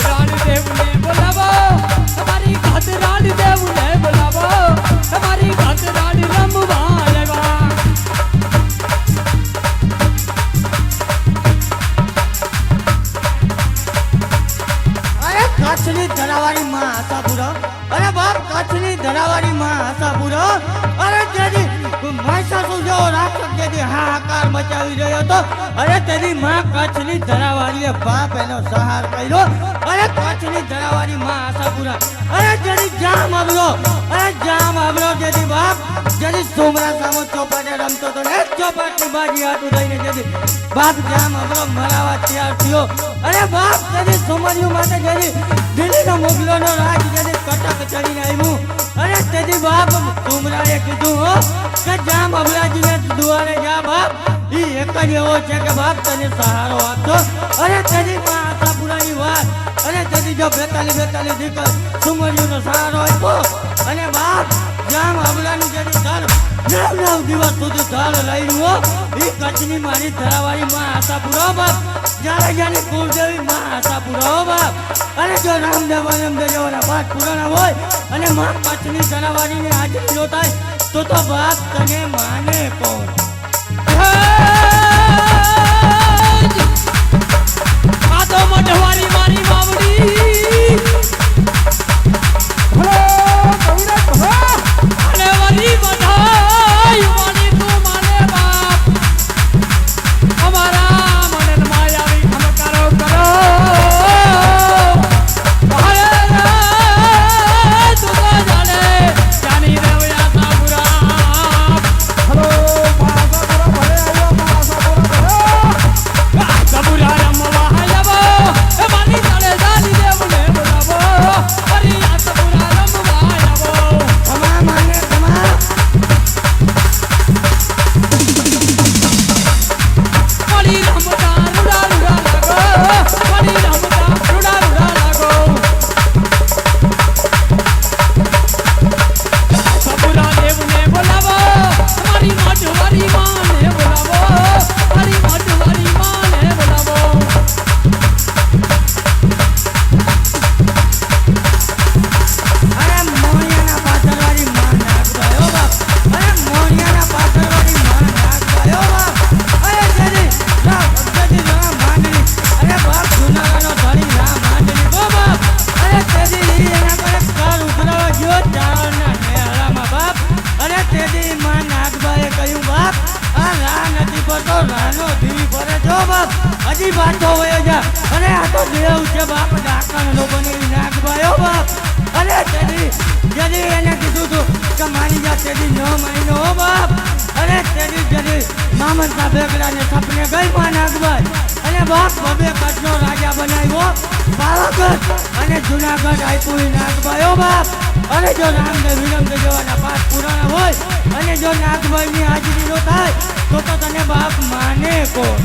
રાણદેવને બોલાવો તમારી ગાતરાણ દેવને બોલાવો તમારી ગાતરાણ રમવા આવ્યા અરે કચ્છની ધરાવાળી માં આશાપુરા, અરે બાપ કચ્છની ધરાવાળી માં આશાપુરા, અરે તેની મહિષાસુર જેવો રાક્ષસ જેથી હાહાકાર મચાવી રહ્યો હતો, અરે તેની માં કચ્છની ધરાવાળીએ બાપ એનો સહાર કર્યો, અરે કચ્છની ધરાવાળી માં આશાપુરા, અરે જેની જામ આવ્યો, અરે જામ આવ્યો જેથી બાપ જેથી સોમરા સામો ચોપાટે રમતો હતો ને ચોપાટની બાજી હાથું થઈને જેથી બાપ જામ આવ્યો મરાવા તૈયાર થયો, અરે બાપ જેથી સોમરિયું માટે જેથી દિલ્હીનો મુગલોનો રાજ જેથી કટક ચડીને આવ્યું, અરે તેથી બાપ સોમરાએ કીધું હો કે જામ અબલાજીને દુઆરે જા બાપ, ઈ એક જ એવો છે કે બાપ તને સહારો આપતો, અરે તેની માં આશાપુરાની વાત, અરે તેથી જો 42 દીકર સુમરિયુંનો સહારો આપ્યો અને બાપ જામ અબલાની જેની દર 9 દિવસ સુધી ધાર રહ્યું, ઈ કચ્છની મારી ધરાવાળી માં આશાપુરા બાપ, જ્યારે જાની કુળદેવી માં આશાપુરા બાપ, અરે જો રામદેવ જેવાના પાઠ પુરાણા હોય અને માં કચ્છની ધરાવાળીને હાજરી નો થાય તો બાપ તને માને કોણ? આ તો મઢવારી મારી માવડી અને વરી બધાય માની તું માને બાપ અમારા મનન માયાવી ખમકારો કરો અરે તું તો જાણે જાની રેવયા સાબુરા હલો સાબુરા રમવા આવો એ માની ચાલે જાની દેવને બોલાવો અરે આ સાબુરા રમવા આવો તમા માને તમા મારી રમતા રૂડા રૂડા લાગો મારી રમતા રૂડા રૂડા લાગો સાબુરા દેવને બોલાવો મારી મઢવારી માને બોલાવો મારી મઢવારી માને બોલાવો અરે મોણિયાના પાછળવાળી માં નાગભાઈ હો બાપ, અરે મોણિયાના પાછળવાળી માં નાગભાઈ હો બાપ, અરે જેની રામ માંડણી, અરે બાપ જુનાગઢનો ધણી રામ માંડણી હો બાપ, અરે તેદી એના પર કર ઉતરાવા ગયો ચારણના નેહરામાં બાપ, અરે તેદી માં નાગભાઈએ કહ્યું બાપ આ રા નથી પડતો રાનો ધી પડે જો બાપ, હજી પાછો વયો જા, અરે આ તો દેવ છે બાપ ડાકણનો બનેલી નાગભાઈ હો બાપ, અરે તેદી જદી એને કીધું તું કે મારી જા તેદી ન માન્યો હો બાપ, અરે તેદી જદી મામનતા બેગડાને સપને ગઈ માં નાગભાઈ અને બાપ બબે કચ્છનો રાજા બનાવ્યો પાવાગઢ અને જુનાગઢ આપ્યું ઈ નાગભાઈ હો બાપ, અરે જો રામદેવ વિરમદેવ જેવાના પાઠ પુરાણા હોય અને જો નાગભાઈની હાજરી નો થાય તો તને બાપ માને કોણ?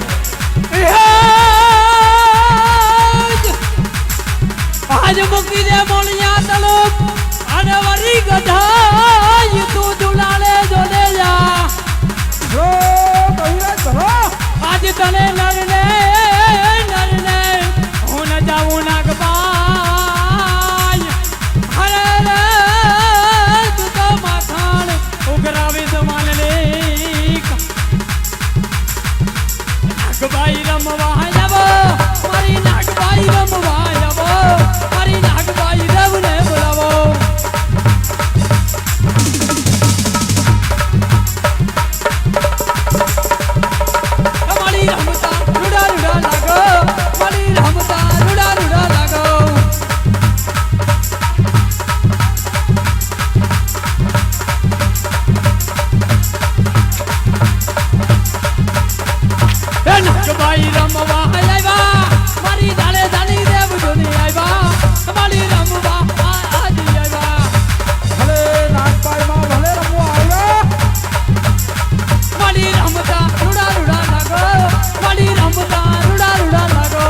આજ મૂકી દે મોણિયા તલુપ અને વરી ગધાય તું દુલાલે જોડે જા રમતા રૂડા રૂડા લાગો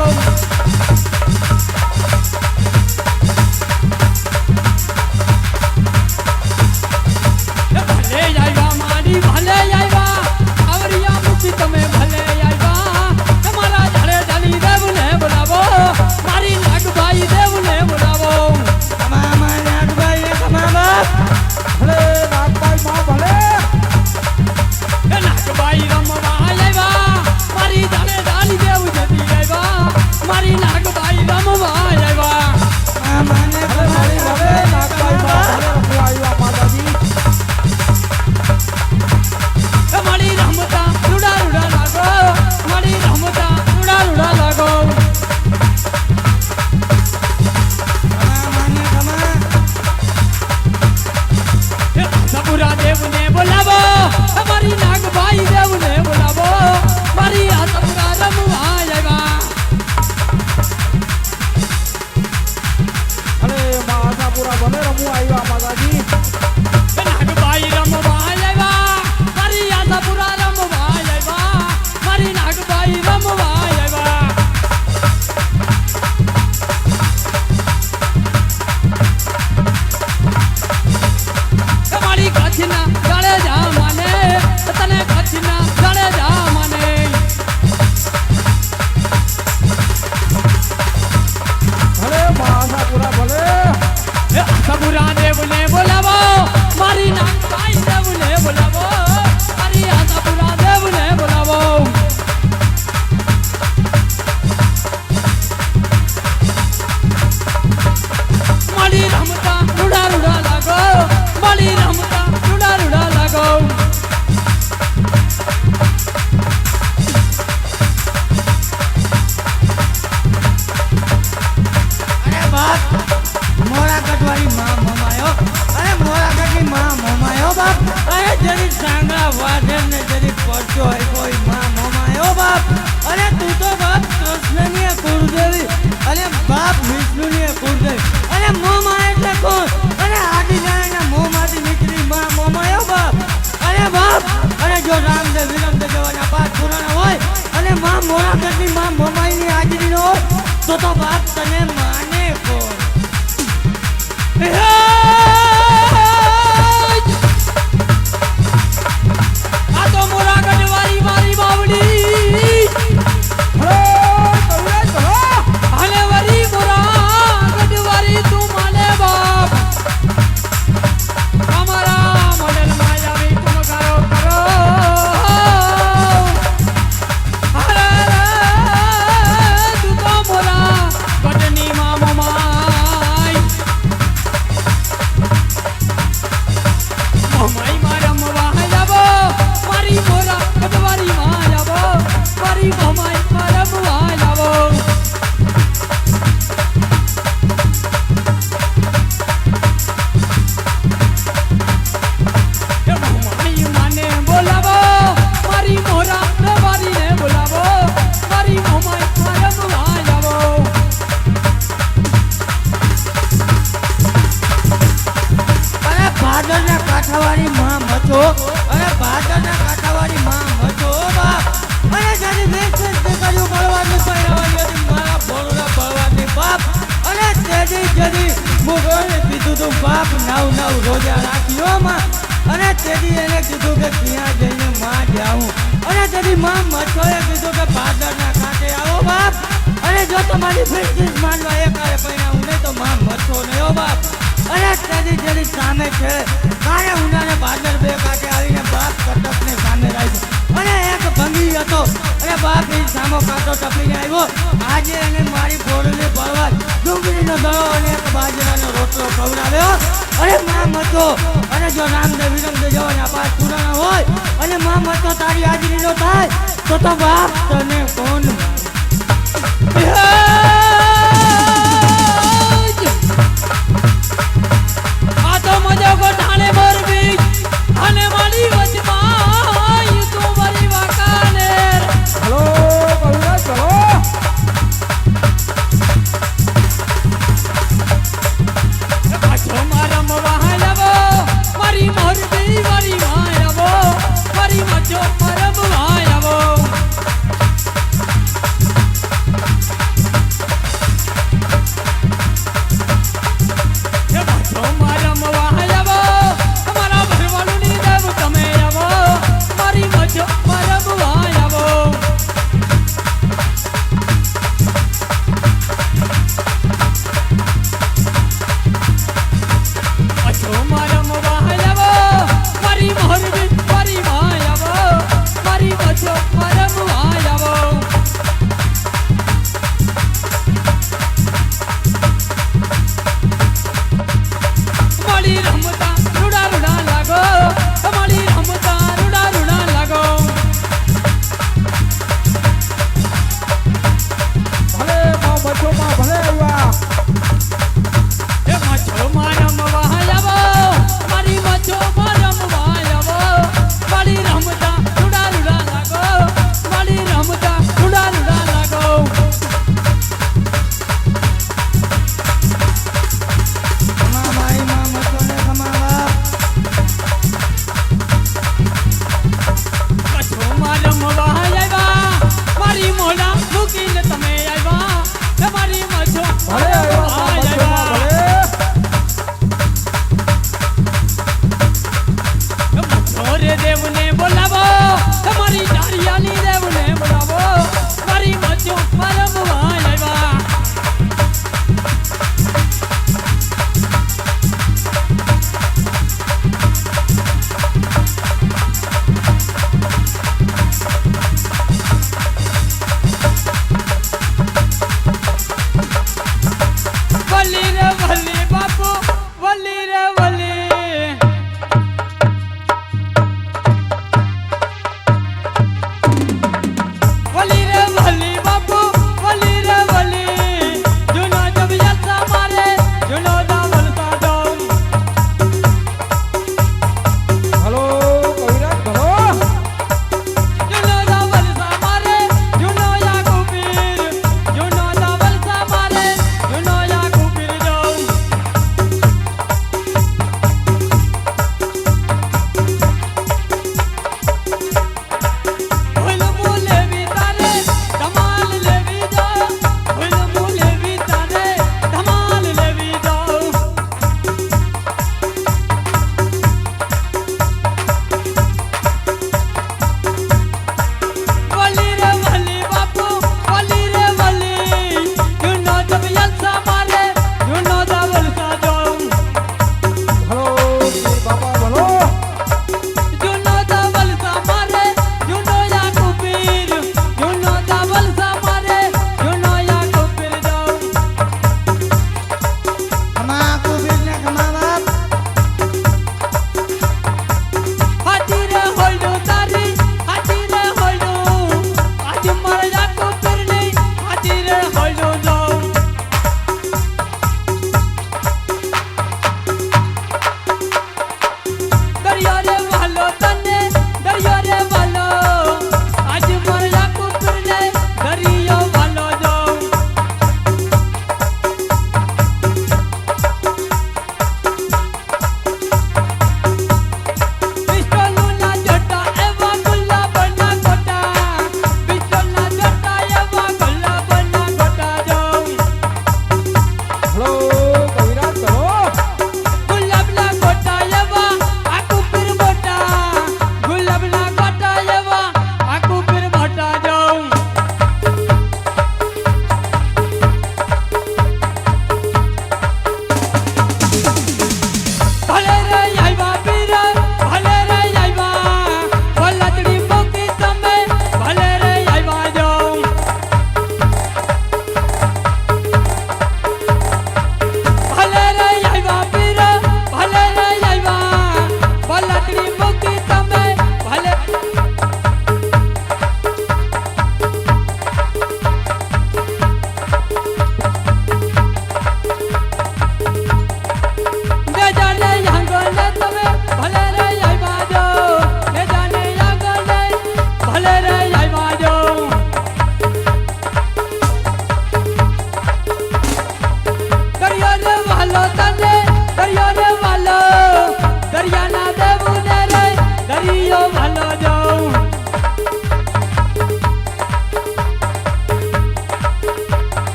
ભલે આવ્યા મારી ભલે આવ્યા આવરિયા મુક્તિ તમે ભલે આવ્યા તમારા ઝાડે ઝાલી દેવને બોલાવો મારી નાગભાઈ દેવને બોલાવો અમારા નાગભાઈ અમારા ભલે નાગભાઈ માં ભલે નાગભાઈ રમવા આવ્યા મારી ઝાડે ઝાલી દેવ જતી આવ્યા મારી નાગભાઈ રમવા આવ્યા અમાને ભલે મારી ભલે નાગભાઈ માં ભલે રમવા આવ્યા માતાજી મારી રમતા રૂડા રૂડા લાગો મારી રમતા રૂડા રૂડા લાગો અમાને સપુરા દેવને બોલાવો મારી નાગભાઈ દેવને બોલાવો મારી આ સપુરા રમવા આવ્યા ભલે માં આશાપુરા ભલે રમવા આવ્યા માતાજી નાગભાઈ રમવા આવ્યા મારી આ સપુરા રમવા આવ્યા મારી નાગભાઈ રમવા આવ્યા તમારી કચ્છના જાડેજા માને તને કચ્છના જાડેજા માને ભલે માં આશાપુરા ભલે સબુરા દેવને બોલાવો મારી નાગભાઈ દેવને બોલાવો મારી આ સબુરા દેવને બોલાવો મારી રમતા રૂડા રૂડા લાગો મારી રમતા રૂડા રૂડા લાગો અરે બાપ મોરા કટવારી માં મોમાયો અરે મોરા કટની માં મોમાયો બાપ અરે જરી સાંગળા વાઢે ને જરી પડતો હોય કોઈ માં મોમાયો બાપ અરે તું તો બાપ કૃષ્ણની કુળદેવી અને બાપ વિષ્ણુની કુળદેવી અરે મોમા એટલે કોણ અરે આદિનારાયણના મોંમાંથી નીકળી માં મોમાયો બાપ અરે બાપ અરે જો રામદેવ વિરમદેવ જવાના પાઠ પુરાણા હોય અને માં મોરા કટની માં મોમાઈની હાજરી ન હોય તો બાપ તને માને કોણ આ તો મોરા ગઢવારી મારી બાવડી ભલે કવિરાજ ભલે અને વરી મોરા ગઢવારી તું માને બાપ અમારા મોડેલ માં આવી તું કરો કરો અરે તું તો મોરા ગઢની માં મોમાઈ મોમાઈ માં રમવા જાવો મારી મોરા ગઢવારી માં જાવો મારી મોમાઈ માં રમવા જાવો મોમાઈ માને બોલાવો મારી મોરા ગઢવારીને બોલાવો મારી મોમાઈ માં રમવા જાવો અરે ભાદરના કાંઠાવાળી માં મચો અરે ભાદરના કાંઠાવાળી માં મચો બાપ અરે જરી વેચેસ દીકરીઓ બળવાની પહેરાવાની હતી મારા બોલના બળવાની બાપ અને તેજી જરી મુગોને કીધું તું બાપ નવ રોજા રાખ્યો માં અને તેજી એને કીધું કે ત્યાં જઈને માં જાઉં અને તેની માં મચોએ કીધું કે ભાદરના કાંઠે આવો બાપ અને જો તમારી ફેસબુક માનવા એકારે પહેરાવું નહીં તો માં મચો નહીં હો બાપ અરે તેની જેની સામે છે કારે ઉનાને ભાદર બે કાંઠે આવીને બાપ કટકને સામે રાખ્યો અને એક ભંગી હતો અને બાપ એ સામો કાંટો ટપીને આવ્યો આજે એને મારી ફોડને બળવા ડુંગળીનો દળો અને એક બાજરાનો રોટલો ખવડાવ્યો અરે માં મતો અને જો રામદેવ વિરમદેવ જવાના પાઠ પુરાણા હોય અને માં મતો તારી હાજરીનો થાય તો બાપ તને કોણ આ તો મજો ગોઠાણે મોરબી અને મારી વચમાં તું મારી વાંકાનેર હલો કવિરાજ ભલો પાછો મારા મવા જાવો મારી મોરબી મારી માં જાવો મારી મજો મારા